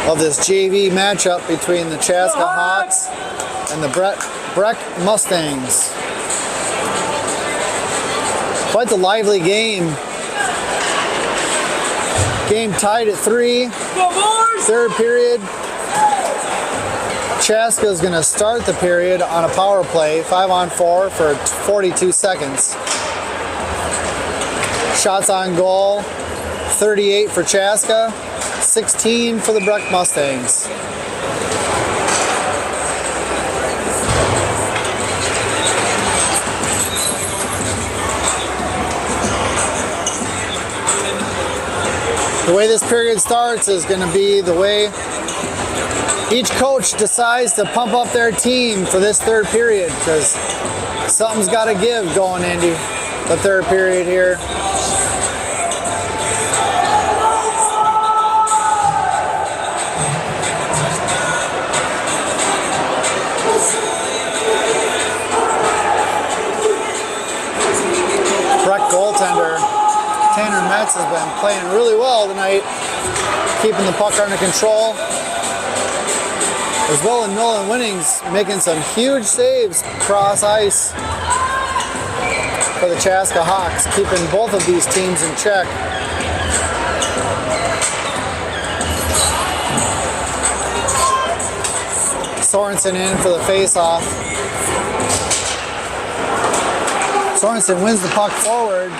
of this JV matchup between the Chaska Hawks and the Breck Mustangs. Quite the lively game. Game tied at 3. Third period. Chaska is going to start the period on a power play, 5-on-4 for 42 seconds. Shots on goal, 38 for Chaska, 16 for the Breck Mustangs. The way this period starts is going to be the way each coach decides to pump up their team for this third period, because something's got to give going into the third period here. Breck goaltender Tanner Metz has been playing really well tonight, keeping the puck under control. As well as Nolan Winnings making some huge saves cross ice for the Chaska Hawks, keeping both of these teams in check. Sorensen in for the face-off. Sorensen wins the puck forward.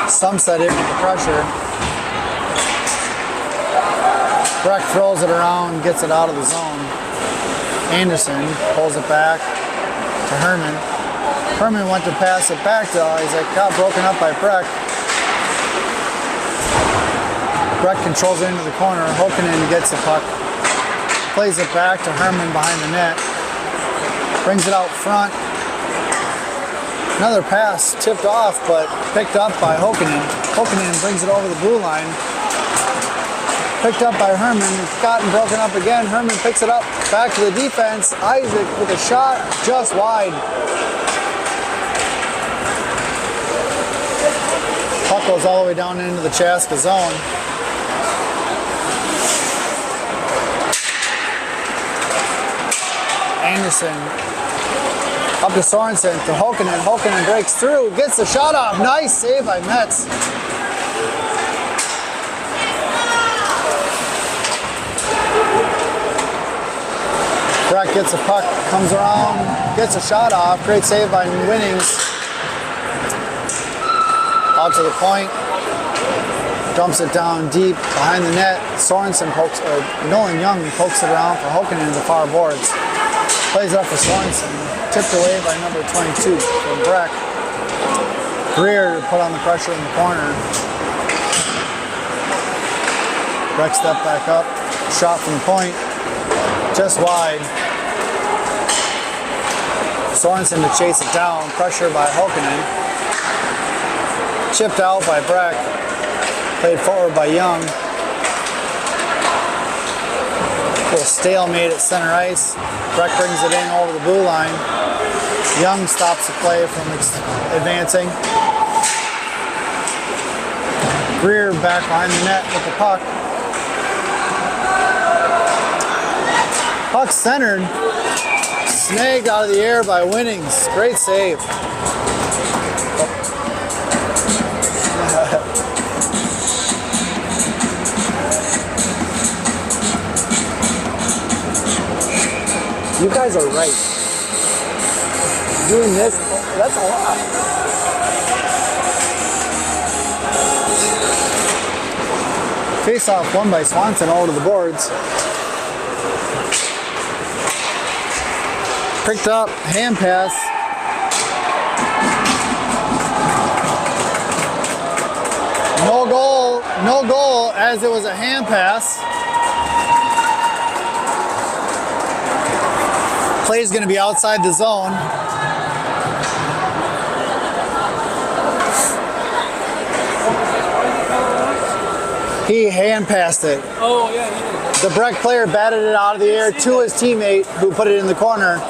Sumset in with the pressure. Breck throws it around, gets it out of the zone. Anderson pulls it back to Herman. Herman went to pass it back to Isaac, got broken up by Breck. Breck controls it into the corner. Hokanen gets the puck, plays it back to Herman behind the net, brings it out front. Another pass tipped off, but picked up by Hokanen. Hokanen brings it over the blue line. Picked up by Herman, gotten broken up again. Herman picks it up, back to the defense. Isaac with a shot just wide. Puck goes all the way down into the Chaska zone. Anderson up to Sorensen to Hokanen. Hokanen breaks through, gets the shot off. Nice save by Metz. Breck gets a puck, comes around, gets a shot off. Great save by Winnings. Out to the point. Dumps it down deep behind the net. Sorensen pokes, or Nolan Young pokes it around for Hokanen to the far boards. Plays it up for Sorensen. Tipped away by number 22 from Breck. Greer put on the pressure in the corner. Breck stepped back up. Shot from the point. Just wide. Sorensen to chase it down. Pressure by Hokanen. Chipped out by Breck. Played forward by Young. A little stalemate at center ice. Breck brings it in over the blue line. Young stops the play from advancing. Greer back behind the net with the puck. Puck centered, snagged out of the air by Winnings. Great save. You guys are right. Doing this, that's a lot. Face-off won by Swanson over to the boards. Picked up, hand pass. No goal as it was a hand pass. Play's gonna be outside the zone. He hand passed it. Oh, yeah, he did. The Breck player batted it out of the air to his teammate who put it in the corner.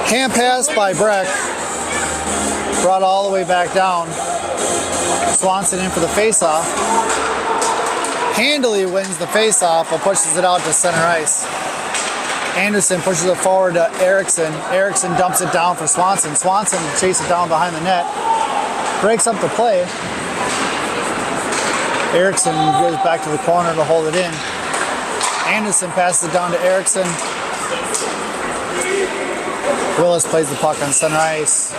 Hand pass by Breck. Brought all the way back down. Swanson in for the face-off. Handily wins the face-off, but pushes it out to center ice. Anderson pushes it forward to Erickson. Erickson dumps it down for Swanson. Swanson chases it down behind the net. Breaks up the play. Erickson goes back to the corner to hold it in. Anderson passes it down to Erickson. Willis plays the puck on center ice.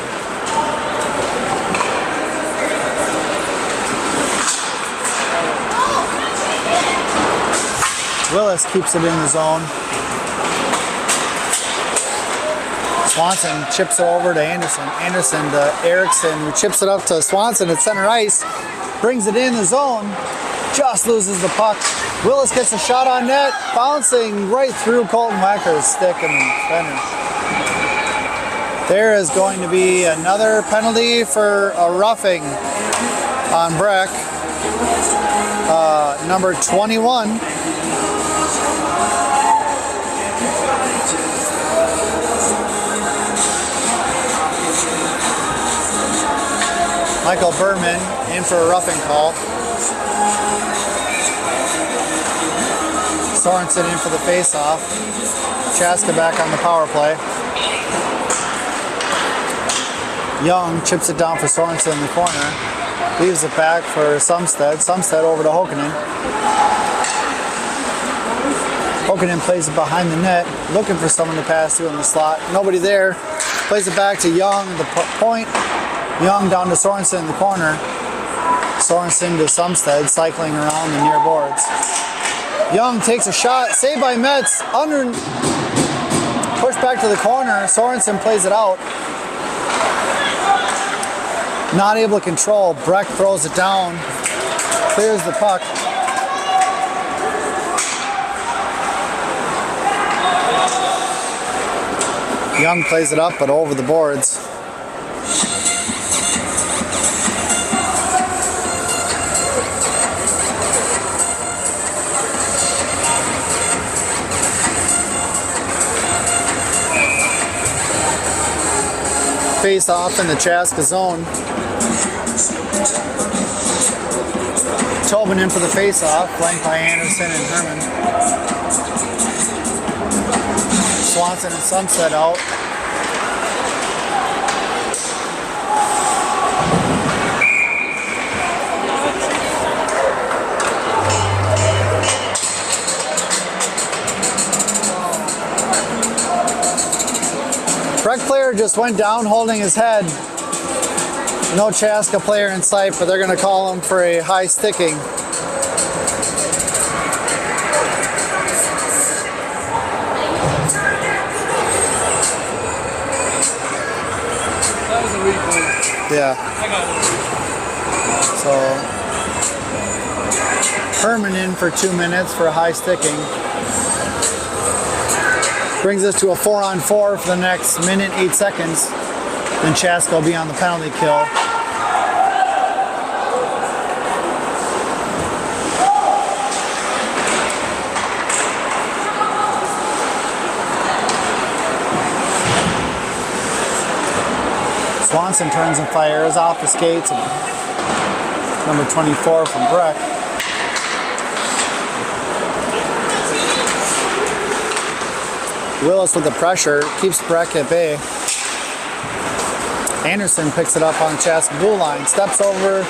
Willis keeps it in the zone. Swanson chips it over to Anderson. Anderson to Erickson, who chips it up to Swanson at center ice. Brings it in the zone. Just loses the puck. Willis gets a shot on net, bouncing right through Colton Wacker's stick and defender. There is going to be another penalty for a roughing on Breck. Number 21. Michael Berman in for a roughing call. Sorensen in for the face-off. Chaska back on the power play. Young chips it down for Sorensen in the corner. Leaves it back for Sumstead. Sumstead over to Hokanen. Hokanen plays it behind the net, looking for someone to pass to in the slot. Nobody there. Plays it back to Young, the point. Young down to Sorensen in the corner. Sorensen to Sumstead, cycling around the near boards. Young takes a shot, saved by Metz, pushed back to the corner. Sorensen plays it out. Not able to control. Breck throws it down, clears the puck. Young plays it up, but over the boards. Face off in the Chaska zone. Tobin in for the face off, flanked by Anderson and Herman. Swanson and Sunset out. Breck player just went down holding his head. No Chaska player in sight, but they're going to call him for a high sticking. That was a weak one. Yeah. I got So Herman in for 2 minutes for a high sticking. Brings us to a 4-on-4 for the next minute, 8 seconds. Then Chaska will be on the penalty kill. Swanson turns and fires off the skates. Number 24 from Breck. Willis with the pressure, keeps Breck at bay. Anderson picks it up on the Chaska blue line, steps over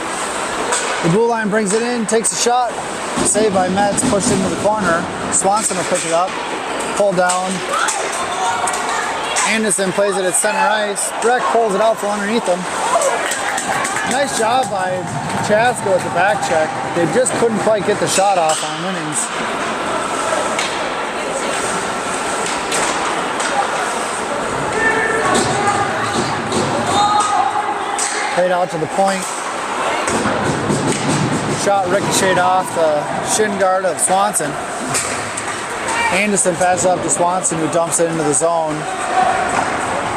the blue line, brings it in, takes a shot. Saved by Metz, pushed into the corner. Swanson will pick it up, pull down. Anderson plays it at center ice. Breck pulls it out from underneath him. Nice job by Chaska with the back check. They just couldn't quite get the shot off on Winnings. Played out to the point. Shot ricocheted off the shin guard of Swanson. Anderson passes up to Swanson, who dumps it into the zone.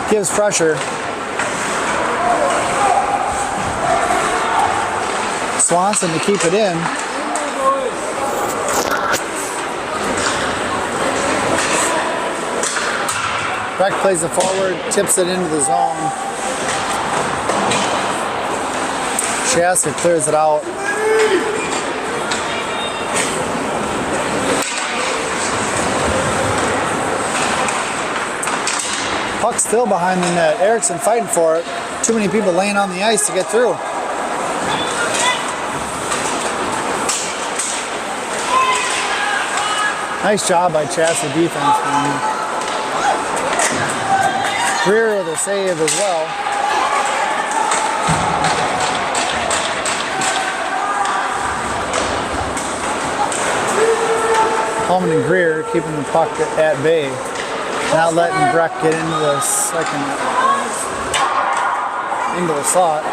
Gives pressure. Swanson to keep it in. Breck plays it forward, tips it into the zone. Chaska clears it out. Puck still behind the net. Erickson fighting for it. Too many people laying on the ice to get through. Nice job by Chaska defense. Greer with a save as well. Holman and Greer keeping the puck at bay. Not letting Breck get into the slot.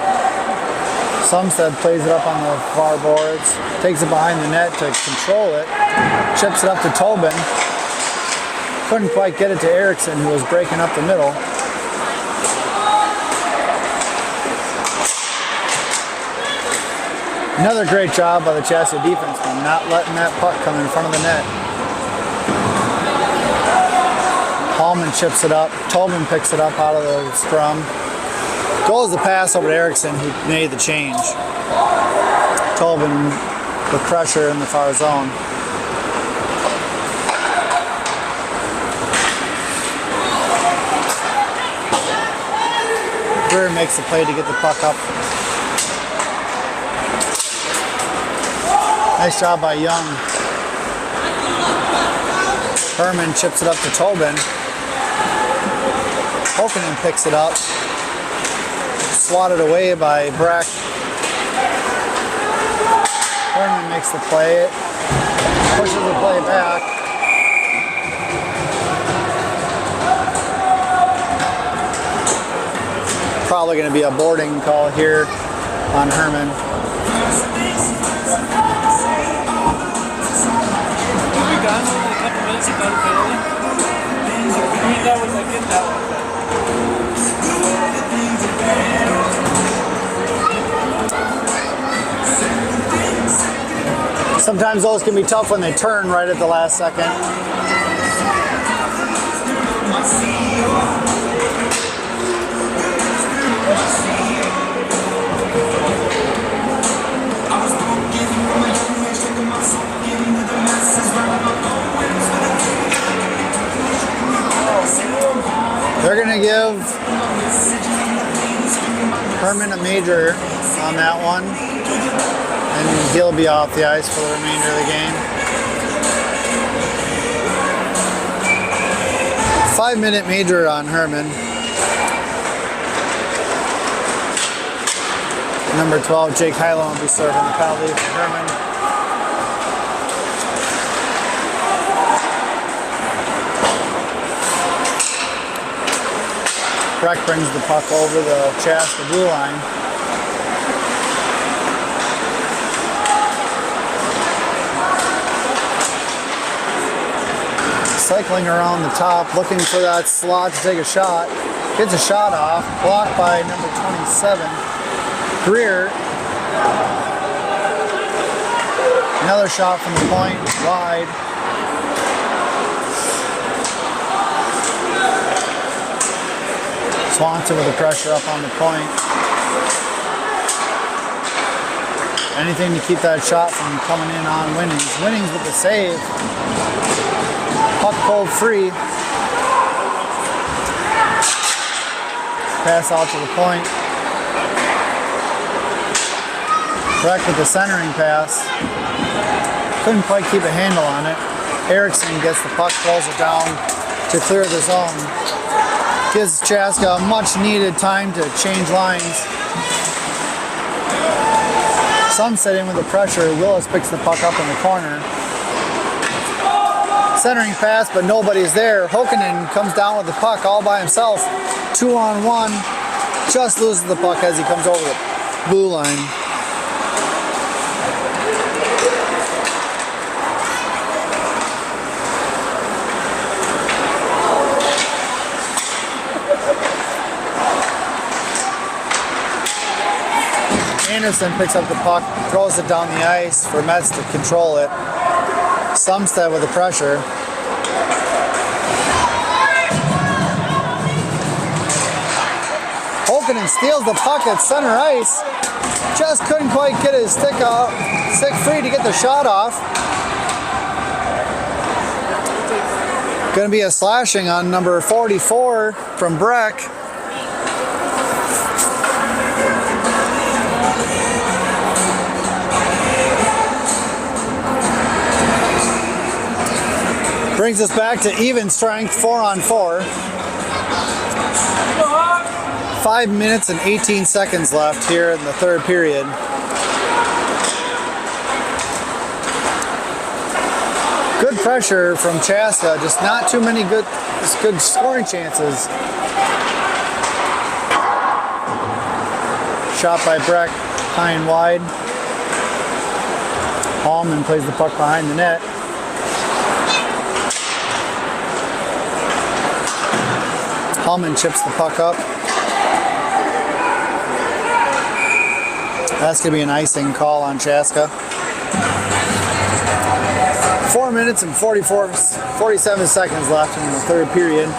Sumstead plays it up on the far boards, takes it behind the net to control it, chips it up to Tobin. Couldn't quite get it to Erickson, who was breaking up the middle. Another great job by the Chaska defenseman, not letting that puck come in front of the net. Hallman chips it up. Tobin picks it up out of the scrum. Goes the pass over to Erickson, who made the change. Tobin with pressure in the far zone. Greer makes the play to get the puck up. Nice job by Young. Herman chips it up to Tobin. Hokanen picks it up. Swatted away by Breck. Herman makes the play. Pushes the play back. Probably going to be a boarding call here on Herman. Gone only a couple minutes about a penalty. I mean, that was, I get that one. Sometimes those can be tough when they turn right at the last second. They're going to give Herman a major on that one, and he'll be off the ice for the remainder of the game. 5-minute major on Herman. Number 12, Jake Hyland will be serving the penalty for Herman. Breck brings the puck over the Chaska blue line. Cycling around the top, looking for that slot to take a shot. Gets a shot off, blocked by number 27, Greer. Another shot from the point, wide. Swanson with the pressure up on the point. Anything to keep that shot from coming in on Winnings. Winnings with the save. Puck pulled free. Pass out to the point. Breck with the centering pass. Couldn't quite keep a handle on it. Erickson gets the puck, pulls it down to clear the zone. Gives Chaska a much needed time to change lines. Sunset in with the pressure. Willis picks the puck up in the corner. Centering pass, but nobody's there. Hokanen comes down with the puck all by himself. 2-on-1. Just loses the puck as he comes over the blue line. Anderson picks up the puck, throws it down the ice for Metz to control it. Sumstead with the pressure. Hokanen steals the puck at center ice. Just couldn't quite get his stick free to get the shot off. Going to be a slashing on number 44 from Breck. Brings us back to even strength, 4-on-4. 5 minutes and 18 seconds left here in the third period. Good pressure from Chaska, just not too many good scoring chances. Shot by Breck, high and wide. Hallman plays the puck behind the net. Hallman chips the puck up. That's going to be an icing call on Chaska. 4 minutes and 47 seconds left in the third period.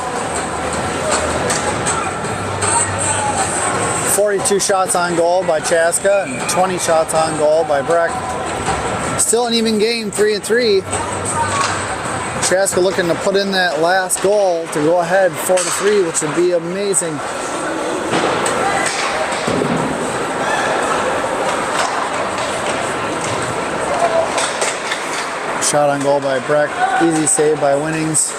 42 shots on goal by Chaska and 20 shots on goal by Breck. Still an even game, 3-3. Chaska looking to put in that last goal to go ahead 4-3, which would be amazing. Shot on goal by Breck. Easy save by Winnings.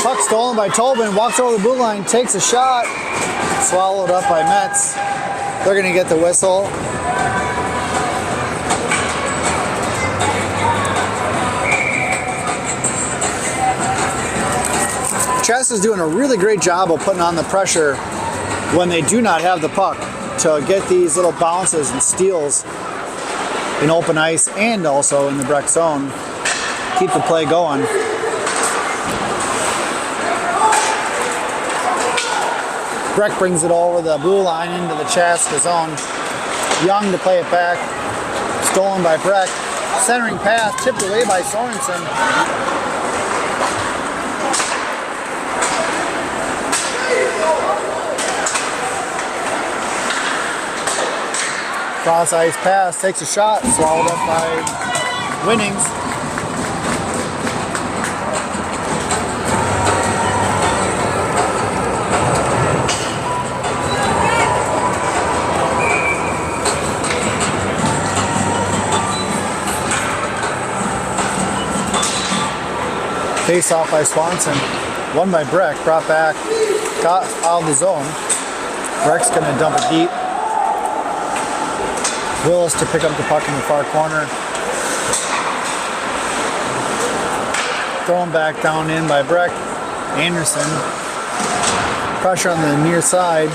Puck stolen by Tobin. Walks over the blue line. Takes a shot. Swallowed up by Metz. They're going to get the whistle. Chaska's doing a really great job of putting on the pressure when they do not have the puck to get these little bounces and steals in open ice and also in the Breck zone. Keep the play going. Breck brings it over the blue line into the Chaska zone. Young to play it back. Stolen by Breck. Centering pass tipped away by Sorensen. Cross ice pass, takes a shot, swallowed up by Winnings. Face off by Swanson. Won by Breck, brought back, got out of the zone. Breck's gonna dump it deep. Willis to pick up the puck in the far corner. Thrown back down in by Breck. Anderson. Pressure on the near side.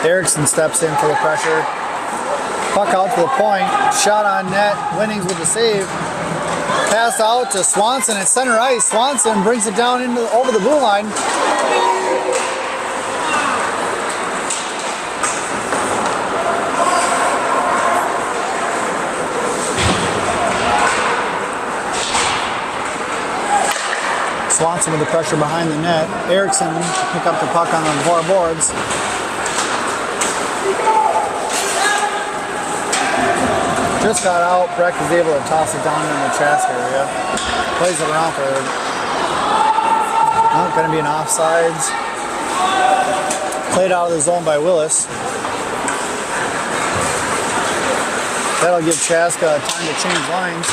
Erickson steps in for the pressure. Puck out to the point. Shot on net. Winnings with the save. Pass out to Swanson at center ice. Swanson brings it down over the blue line. Swanson with the pressure behind the net. Erickson to pick up the puck on the far boards. Just got out. Breck is able to toss it down in the Chaska area. Plays it around for. Not going to be an offsides. Played out of the zone by Willis. That'll give Chaska time to change lines.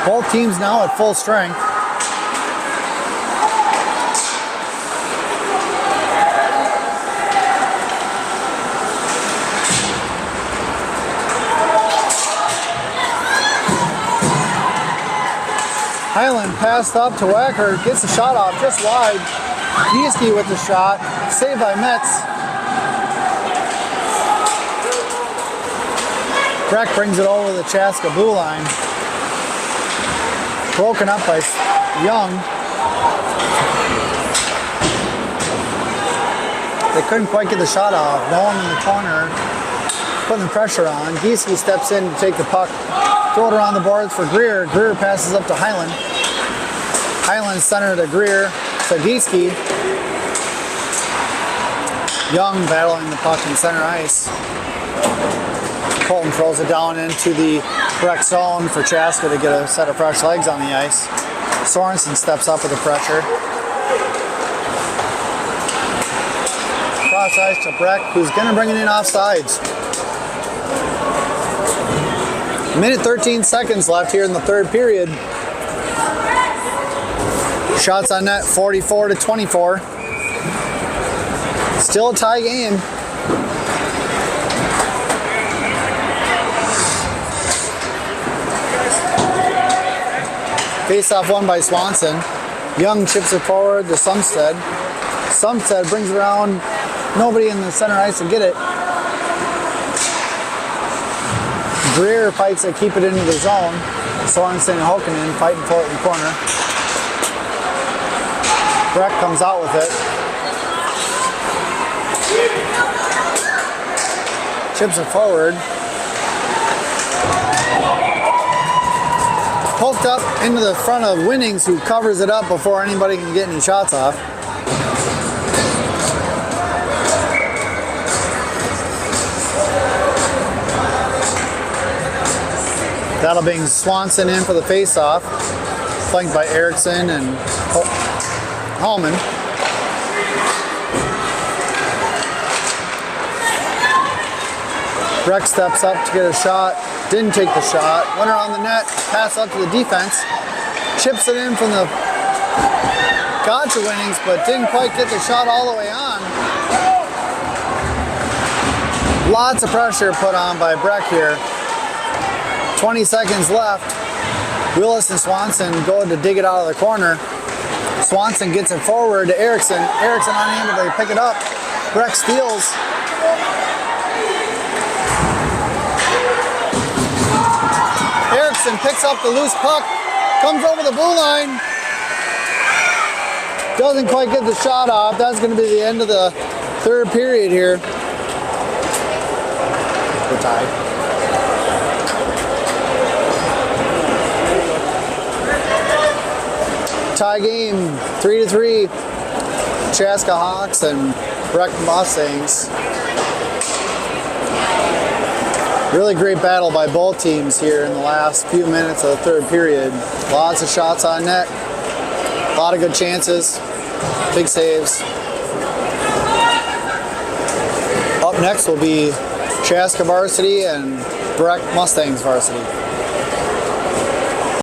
Both teams now at full strength. Highland passed up to Wacker, gets the shot off just wide. Gieske with the shot, saved by Metz. Breck brings it over the Chaska blue line. Broken up by Young. They couldn't quite get the shot off. No one in the corner putting the pressure on. Gieske steps in to take the puck Throw it around the boards for Greer. Greer passes up to Highland. Highland center to Greer. Sagiski. Young battling the puck in center ice. Colton throws it down into the Breck zone for Chaska to get a set of fresh legs on the ice. Sorensen steps up with the pressure. Cross ice to Breck, who's going to bring it in offsides. Minute 13 seconds left here in the third period. Shots on net 44-24. Still a tie game. Face-off won by Swanson. Young chips it forward to Sumstead. Sumstead brings it around. Nobody in the center ice to get it. Greer fights to keep it into the zone. Sorensen and Hokanen fighting for it in the corner. Breck comes out with it. Chips it forward. Poked up into the front of Winnings, who covers it up before anybody can get any shots off. That'll bring Swanson in for the face-off, flanked by Erickson and Hallman. Breck steps up to get a shot, didn't take the shot, went around the net, pass up to the defense, chips it in from the gotcha Winnings, but didn't quite get the shot all the way on. Lots of pressure put on by Breck here. 20 seconds left. Willis and Swanson go to dig it out of the corner. Swanson gets it forward to Erickson. Erickson unable to pick it up. Breck steals. Erickson picks up the loose puck, comes over the blue line. Doesn't quite get the shot off. That's going to be the end of the third period here. We're tied. Tie game, 3-3. Chaska Hawks and Breck Mustangs. Really great battle by both teams here in the last few minutes of the third period. Lots of shots on net, a lot of good chances, big saves. Up next will be Chaska varsity and Breck Mustangs varsity.